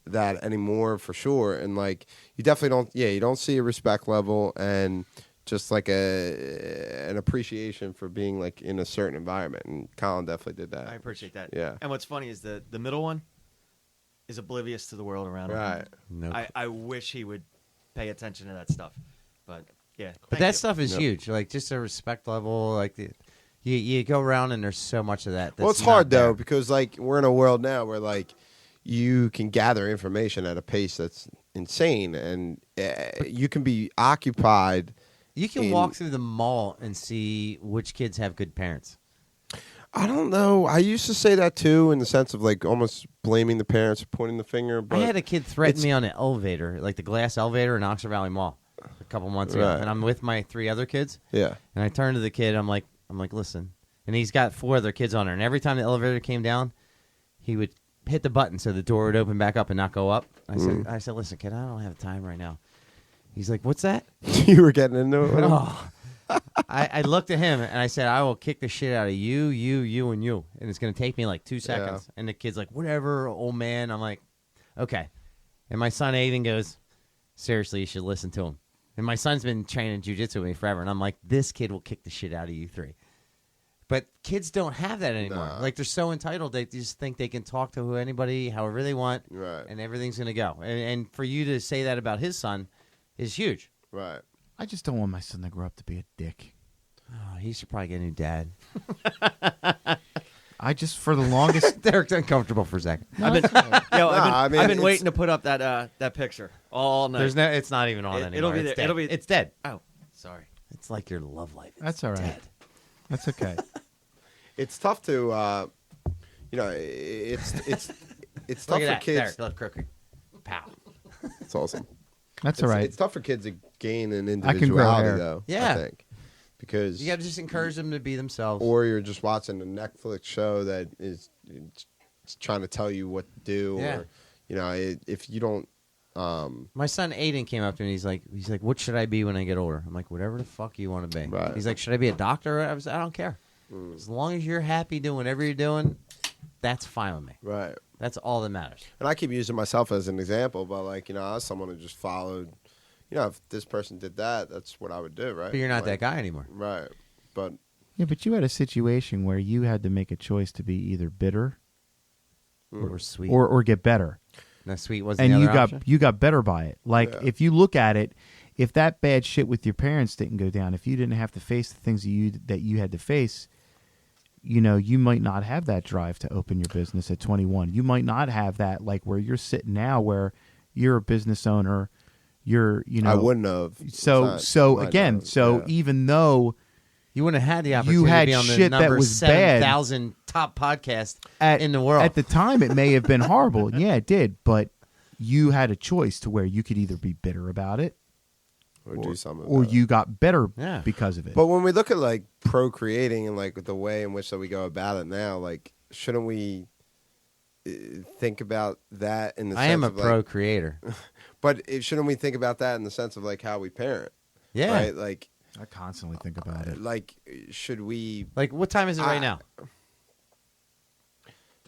that anymore for sure. And like you definitely don't. Yeah, you don't see a respect level and just like an appreciation for being like in a certain environment. And Colin definitely did that. I appreciate that. Yeah. And what's funny is the middle one is oblivious to the world around him. Right. No. I wish he would pay attention to that stuff. But yeah. But thank that you. stuff is huge. Like just a respect level. Like you go around and there's so much of that. Well, that's it's hard not there. though because like we're in a world now where like you can gather information at a pace that's insane, and you can be occupied. You can walk through the mall and see which kids have good parents. I don't know. I used to say that too, in the sense of like almost blaming the parents or pointing the finger. But I had a kid threaten it's- me on an elevator, like the glass elevator in Oxford Valley Mall, a couple months ago, Right. and I'm with my 3 other kids. Yeah. And I turned to the kid. I'm like, listen. And he's got 4 other kids on there. And every time the elevator came down, he would hit the button so the door would open back up and not go up. I said, listen, kid, I don't have time right now. He's like, what's that? You were getting into it with him? Oh. I looked at him and I said, I will kick the shit out of you, and you. And it's going to take me like 2 seconds. And the kid's like, whatever, old man. I'm like, okay. And my son Aiden goes, seriously, you should listen to him. And my son's been training jiu-jitsu with me forever. And I'm like, this kid will kick the shit out of you 3. But kids don't have that anymore. Nah. Like, they're so entitled. They just think they can talk to anybody, however they want. Right. And everything's going to go. And for you to say that about his son is huge. Right. I just don't want my son to grow up to be a dick. Oh, he should probably get a new dad. I just, for the longest, Derek's uncomfortable for a second. I've been it's- waiting to put up that picture all night. There's no. It's not even on It- anymore. it'll be It's there. dead. It'll be- It's dead. Oh, sorry. It's like your love life. It's that's all right. dead. That's okay. It's tough to, it's Look tough at for that. kids. Derek, look, crooked. Pow. It's awesome. That's all right. It's tough for kids to gain an I can grow individuality, hair. though. Yeah. I think because You got to just encourage them to be themselves. or you're just watching a Netflix show that is it's trying to tell you what to do, Yeah. or if you don't. My son Aiden came up to me. He's like, what should I be when I get older? I'm like, whatever the fuck you want to be. Right. He's like, should I be a doctor? I don't care. As long as you're happy doing whatever you're doing, that's fine with me. Right. That's all that matters. And I keep using myself as an example, but like I was someone who just followed. If this person did that, that's what I would do, right? But you're not Like, that guy anymore. right? But Yeah, but you had a situation where you had to make a choice to be either bitter Or sweet. or get better, no, sweet was and the you other option? got better by it. Like Yeah. if you look at it, if that bad shit with your parents didn't go down, if you didn't have to face the things that you had to face, you might not have that drive to open your business at 21. You might not have that like where you're sitting now, where you're a business owner. I wouldn't have. Even though You wouldn't have had the opportunity had to be on the shit that number was bad 7,000 top podcast at, in the world. at the time, it may have been horrible. Yeah, it did. But you had a choice to where you could either be bitter about it or do something, or about it. you got better Yeah. because of it. But when we look at like procreating and like the way in which that we go about it now, like shouldn't we think about that in the I sense am a of, like, procreator. but shouldn't we think about that in the sense of like how we parent? Yeah. Right? Like I constantly think about it. like should we Like, what time is it right now?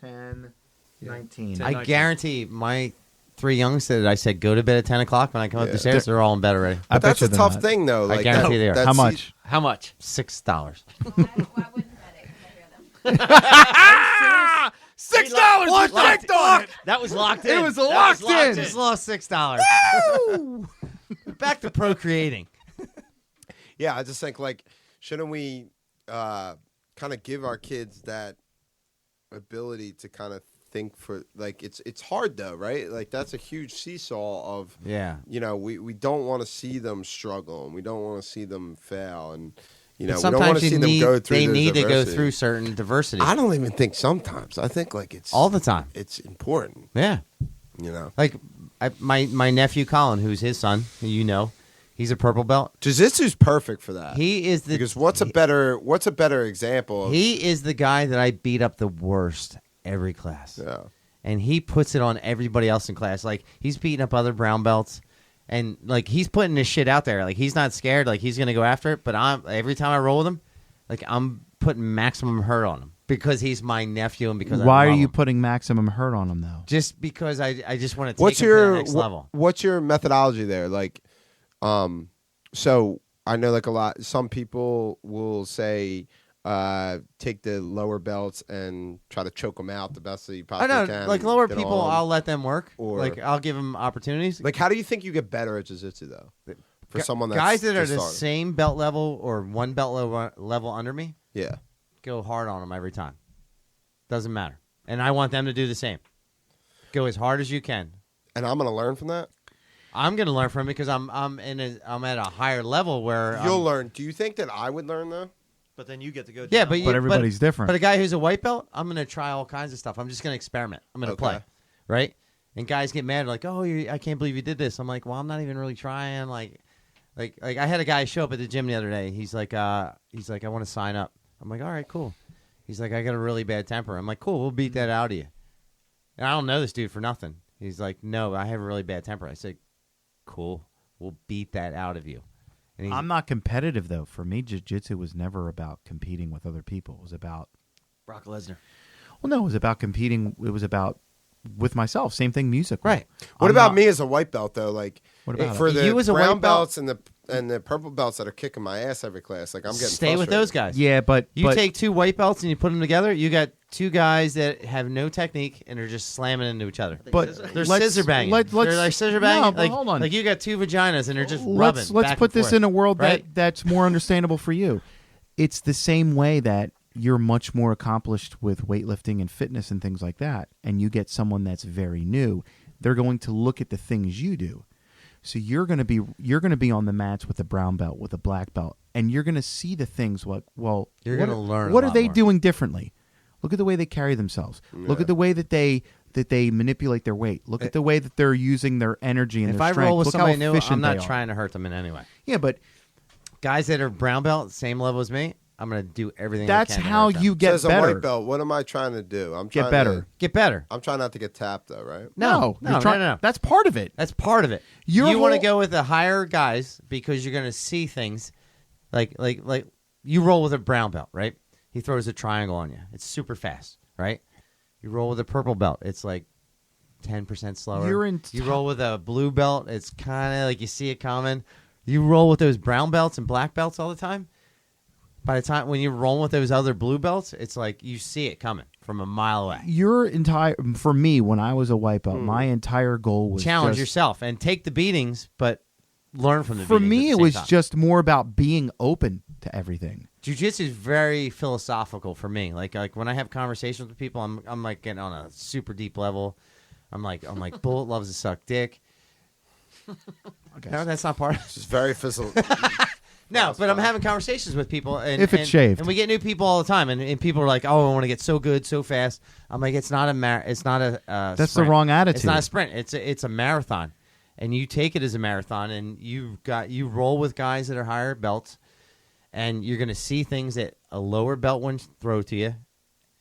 10, 19. I guarantee my 3 youngsters that I said go to bed at 10 o'clock when I come up the Yeah. stairs, they're all in bed already. I But that's bet a you tough they're not. thing though. Like guarantee they are. How much? How much? $6. I wouldn't bet it because I hear them. $6 was checked on it. That was locked in. It was That locked in. Just lost $6. Back to procreating. Yeah, I just think like shouldn't we kind of give our kids that ability to kind of think for like it's hard though, right? Like that's a huge seesaw of Yeah. we don't want to see them struggle and we don't want to see them fail and we don't want Sometimes to see them go through. they those need to go adversity. through certain diversity. I don't even think sometimes. I think like it's All the time. It's important, Yeah. Like my nephew Colin, who's his son, who he's a purple belt. Jiu-Jitsu's perfect for that. He is the because what's a better example of He is the guy that I beat up the worst every class. yeah. And he puts it on everybody else in class. Like, he's beating up other brown belts. And, like, he's putting this shit out there. Like, he's not scared. Like, he's going to go after it. But every time I roll with him, Like I'm putting maximum hurt on him because he's my nephew and because Why I are love you him. putting maximum hurt on him though? Just because I just want to take What's him to the your next level. what's your methodology there? Like, so I know like some people will say take the lower belts and try to choke them out the best that you I possibly know, can. like and lower get people, on 'em. I'll let them work. Or- Like I'll give them opportunities. Like, how do you think you get better at jiu-jitsu though? For someone that's Guys that are just the starting? same belt level or one belt level under me, Yeah. go hard on them every time. Doesn't matter. And I want them to do the same. Go as hard as you can. And I'm gonna learn from that. I'm going to learn from it because I'm at a higher level where You'll learn. Do you think that I would learn though? But then you get to go. Yeah, down. but But everybody's different. But a guy who's a white belt, I'm going to try all kinds of stuff. I'm just going to experiment. I'm going to Okay. play, right? And guys get mad like, "Oh, I can't believe you did this." I'm like, "Well, I'm not even really trying." Like I had a guy show up at the gym the other day. He's like, "I want to sign up." I'm like, "All right, cool." He's like, "I got a really bad temper." I'm like, "Cool, we'll beat that out of you." And I don't know this dude for nothing. He's like, "No, I have a really bad temper." I said, "Cool, we'll beat that out of you." And I'm not competitive though. For me, jiu-jitsu was never about competing with other people. It was about Brock Lesnar. well, no, it was about competing. It was about with myself. Same thing, music. Right. What I'm about not- me as a white belt though? Like, What about for it? the You as a brown white belt- belts and the purple belts that are kicking my ass every class? Like, I'm getting stay with frustrated. those guys. Yeah, but You but take two white belts and you put them together. You got two guys that have no technique and are just slamming into each other. but They're let's- scissor banging. let's- They're like scissor banging. No, but like, hold on. like you got two vaginas and they're just rubbing. let's back put and this forth, in a world right? that's more understandable for you. It's the same way that you're much more accomplished with weightlifting and fitness and things like that, and you get someone that's very new. They're going to look at the things you do. So you're going to be on the mats with a brown belt, with a black belt, and you're going to see the things. You're what gonna are- learn a What are lot they more. doing differently? Look at the way they carry themselves. Look at the way that they manipulate their weight. Look at the way that they're using their energy and If their I strength. roll with Look somebody how new, efficient I'm not they are. trying to hurt them in any way. Yeah, but Guys that are brown belt, same level as me, I'm going to do everything. that's I can to how hurt them. you So get as a better. white belt, what am I trying to do? I'm Get trying better. To, get better. I'm trying not to get tapped though, right? No, you're trying- no. That's part of it. That's part of it. Your You want to whole- go with the higher guys because you're going to see things like you roll with a brown belt, right? He throws a triangle on you. It's super fast, right? You roll with a purple belt. It's like 10% slower. You roll with a blue belt. It's kind of like you see it coming. You roll with those brown belts and black belts all the time. By the time when you're rolling with those other blue belts, it's like you see it coming from a mile away. For me, when I was a white belt, my entire goal was Challenge just, yourself and take the beatings, but learn from the For beatings. me, at it the was same time. just more about being open to everything. Jiu-jitsu is very philosophical for me. Like when I have conversations with people, I'm like getting on a super deep level. I'm like Bullet loves to suck dick. Okay. No, that's not part. It's just very physical. No, but I'm having conversations with people, and If it's shaved. and we get new people all the time, and people are like, "Oh, I want to get so good so fast." I'm like, "It's not a It's not a. That's the sprint. wrong attitude. It's not a sprint. It's a marathon, and you take it as a marathon, and you roll with guys that are higher belts, and you're going to see things that a lower belt wouldn't throw to you,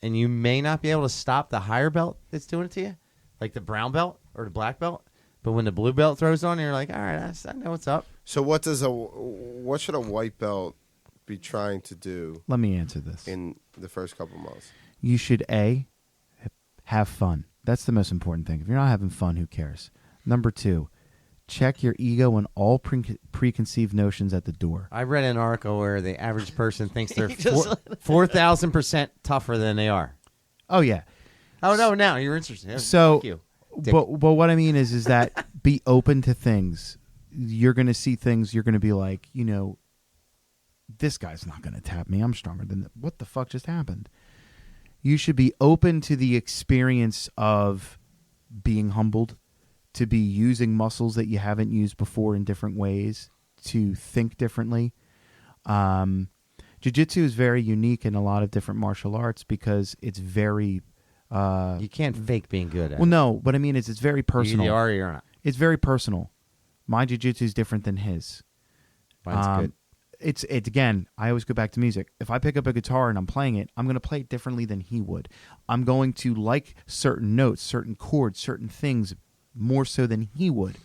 and you may not be able to stop the higher belt that's doing it to you, like the brown belt or the black belt. But when the blue belt throws on, you're like, all right, I know what's up. So what should a white belt be trying to do Let me answer this. in the first couple months? You should have fun. That's the most important thing. If you're not having fun, who cares? Number 2, check your ego and all preconceived notions at the door. I read an article where the average person thinks they're 4,000% tougher than they are. Oh yeah. Oh no! Now you're interested. So, Thank you. Dick. but what I mean is that be open to things. You're going to see things. You're going to be like, this guy's not going to tap me. I'm stronger than that. What the fuck just happened? You should be open to the experience of being humbled, to be using muscles that you haven't used before in different ways, to think differently. Jiu-jitsu is very unique in a lot of different martial arts because it's very... you can't fake being good at well, it. no, what I mean is it's very personal. You either are or you're not. It's very personal. My jiu-jitsu is different than his. Mine's good. It's again, I always go back to music. If I pick up a guitar and I'm playing it, I'm going to play it differently than he would. I'm going to like certain notes, certain chords, certain things more so than he would.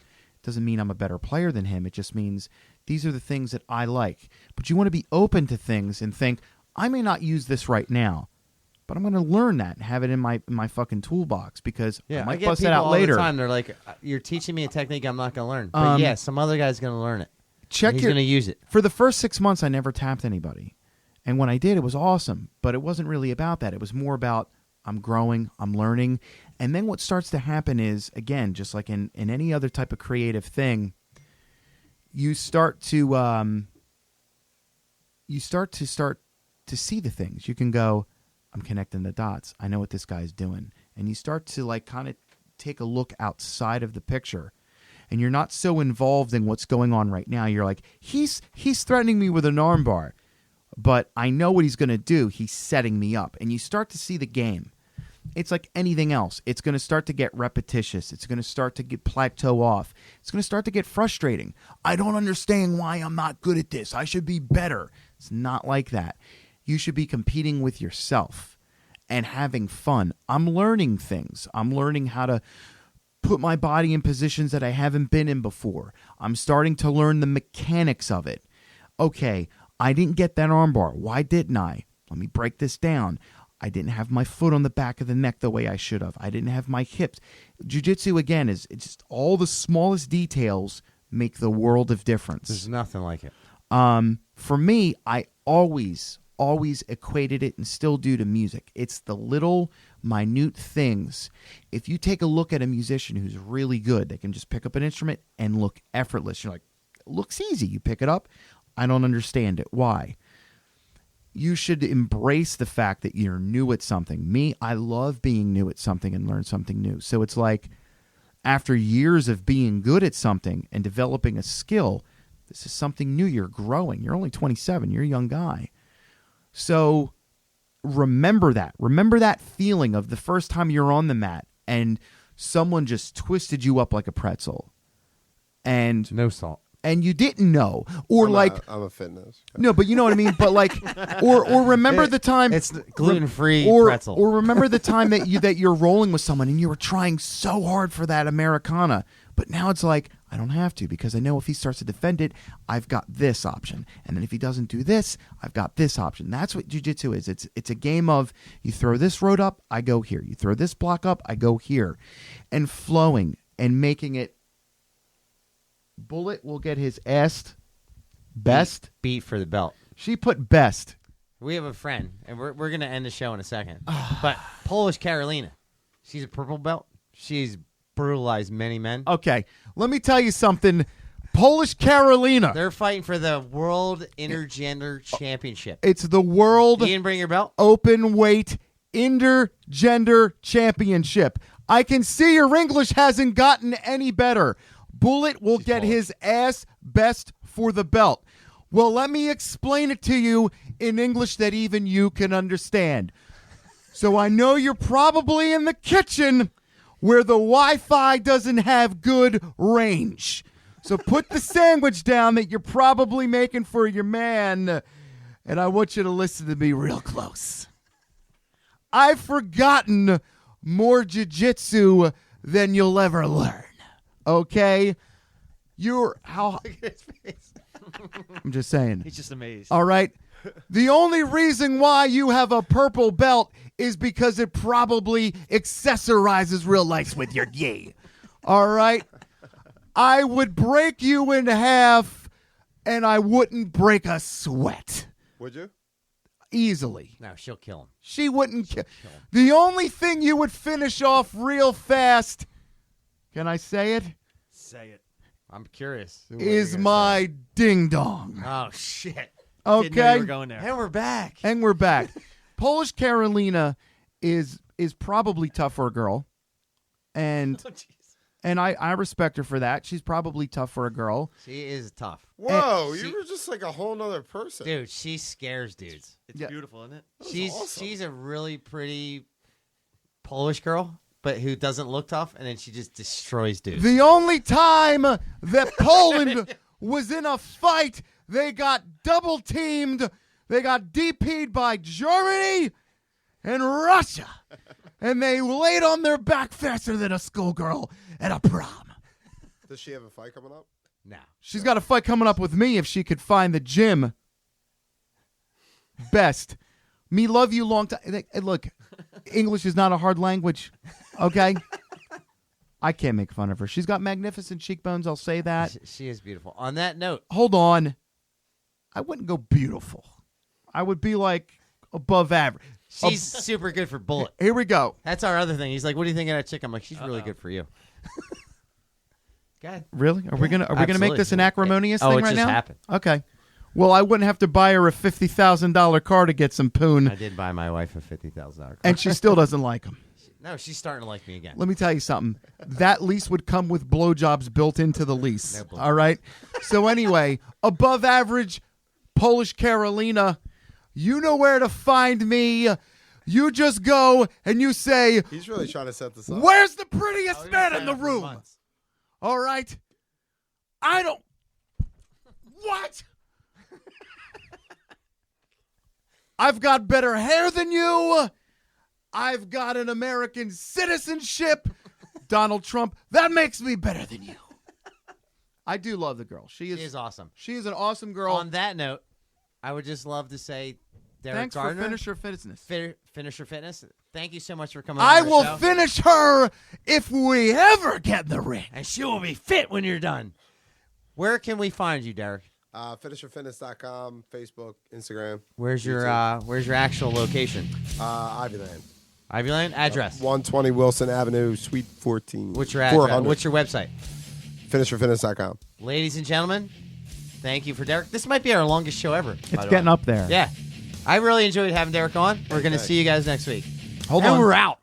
Doesn't mean I'm a better player than him. It just means these are the things that I like. But you want to be open to things and think, I may not use this right now, but I'm going to learn that and have it in my fucking toolbox because I I might get bust people it out all later. the time. They're like, "You're teaching me a technique I'm not going to learn." But yeah, some other guy's going to learn it. He's going to use it. For the first 6 months, I never tapped anybody. And when I did, it was awesome. But it wasn't really about that. It was more about I'm growing, I'm learning. And then what starts to happen is, again, just like in any other type of creative thing, you start to see the things. You can go, I'm connecting the dots. I know what this guy's doing. And you start to like kind of take a look outside of the picture. And you're not so involved in what's going on right now. You're like, he's threatening me with an armbar, but I know what he's going to do. He's setting me up. And you start to see the game. It's like anything else. It's going to start to get repetitious. It's going to start to get plateau off. It's going to start to get frustrating. I don't understand why I'm not good at this. I should be better. It's not like that. You should be competing with yourself and having fun. I'm learning things. I'm learning how to put my body in positions that I haven't been in before. I'm starting to learn the mechanics of it. Okay, I didn't get that armbar. Why didn't I? Let me break this down. I didn't have my foot on the back of the neck the way I should have. I didn't have my hips. Jiu-jitsu, again, is it's just all the smallest details make the world of difference. There's nothing like it. For me, I always equated it and still do to music. It's the little minute things. If you take a look at a musician who's really good, they can just pick up an instrument and look effortless. You're like, it looks easy. You pick it up. I don't understand it. Why? You should embrace the fact that you're new at something. Me, I love being new at something and learn something new. So it's like after years of being good at something and developing a skill, this is something new. You're growing. You're only 27. You're a young guy. So remember that. Remember that feeling of the first time you're on the mat and someone just twisted you up like a pretzel. And no salt. And you didn't know. Or I'm a fitness. No, but you know what I mean? But like or remember the time it's gluten-free pretzel. Or remember the time that you're rolling with someone and you were trying so hard for that Americana. But now it's like, I don't have to because I know if he starts to defend it, I've got this option. And then if he doesn't do this, I've got this option. That's what jiu-jitsu is. It's a game of you throw this road up, I go here. You throw this block up, I go here. And flowing and making it. Bullet will get his ass best. Beat for the belt. She put best. We have a friend, and we're going to end the show in a second. But Polish Carolina, she's a purple belt. She's brutalized many men. Okay, let me tell you something. Polish Carolina. They're fighting for the World Intergender Championship. It's the World You didn't bring your belt? Open Weight Intergender Championship. I can see your English hasn't gotten any better. Bullet will get his ass best for the belt. Well, let me explain it to you in English that even you can understand. So I know you're probably in the kitchen where the Wi-Fi doesn't have good range. So put the sandwich down that you're probably making for your man, and I want you to listen to me real close. I've forgotten more jiu-jitsu than you'll ever learn. Okay? I'm just saying. He's just amazed. All right? The only reason why you have a purple belt is because it probably accessorizes real nice with your gi. All right? I would break you in half, and I wouldn't break a sweat. Would you? Easily. No, she'll kill him. She wouldn't kill him. The only thing you would finish off real fast, can I say it? Say it. I'm curious. Is my ding-dong. Oh, shit. Didn't know Okay? you were going there. And we're back. And we're back. Polish Carolina is probably tough for a girl. And Oh, jeez. and I respect her for that. She's probably tough for a girl. She is tough. Whoa, she- you were just like a whole nother person. Dude, she scares dudes. It's Yeah. beautiful, isn't it? She's a really pretty Polish girl, but who doesn't look tough, and then she just destroys dudes. The only time that Poland was in a fight, they got double teamed. They got DP'd by Germany and Russia. And they laid on their back faster than a schoolgirl at a prom. Does she have a fight coming up? No. She's got a fight coming up with me if she could find the gym. Best. Me love you long time. Look, English is not a hard language. Okay? I can't make fun of her. She's got magnificent cheekbones. I'll say that. She is beautiful. On that note, Hold on. I wouldn't go beautiful. I would be like above average. she's super good for bullet. Here we go. That's our other thing. He's like, "What do you think of that chick?" I'm like, "She's really good for you." Go ahead. Really? Are we gonna make Absolutely. this an acrimonious Oh, thing it right just now? happened. Okay. Well, I wouldn't have to buy her a $50,000 car to get some poon, I did buy my wife a $50,000 car. and she still doesn't like him. No, she's starting to like me again. Let me tell you something. That lease would come with blowjobs built into the lease. No blowjobs. All right? So anyway, above average Polish Carolina, you know where to find me. You just go and you say, He's really trying to set this up. where's the prettiest man in the room? All right? I don't... What? I've got better hair than you. I've got an American citizenship. Donald Trump, that makes me better than you. I do love the girl. She is awesome. She is an awesome girl. On that note, I would just love to say, Derek Thanks Gardner, for Finisher Fitness. Finisher Fitness. Thank you so much for coming on I the will show. finish her if we ever get in the ring. And she will be fit when you're done. Where can we find you, Derek? FinisherFitness.com, Facebook, Instagram. Where's your actual location? Ivyland. Ivyland address. 120 Wilson Avenue, Suite 14. What's your address? 400. What's your website? FinisherFitness.com. Ladies and gentlemen, thank you for Derek. This might be our longest show ever. It's getting up there. Yeah. I really enjoyed having Derek on. We're going to see you guys next week. Hold and on. we're out.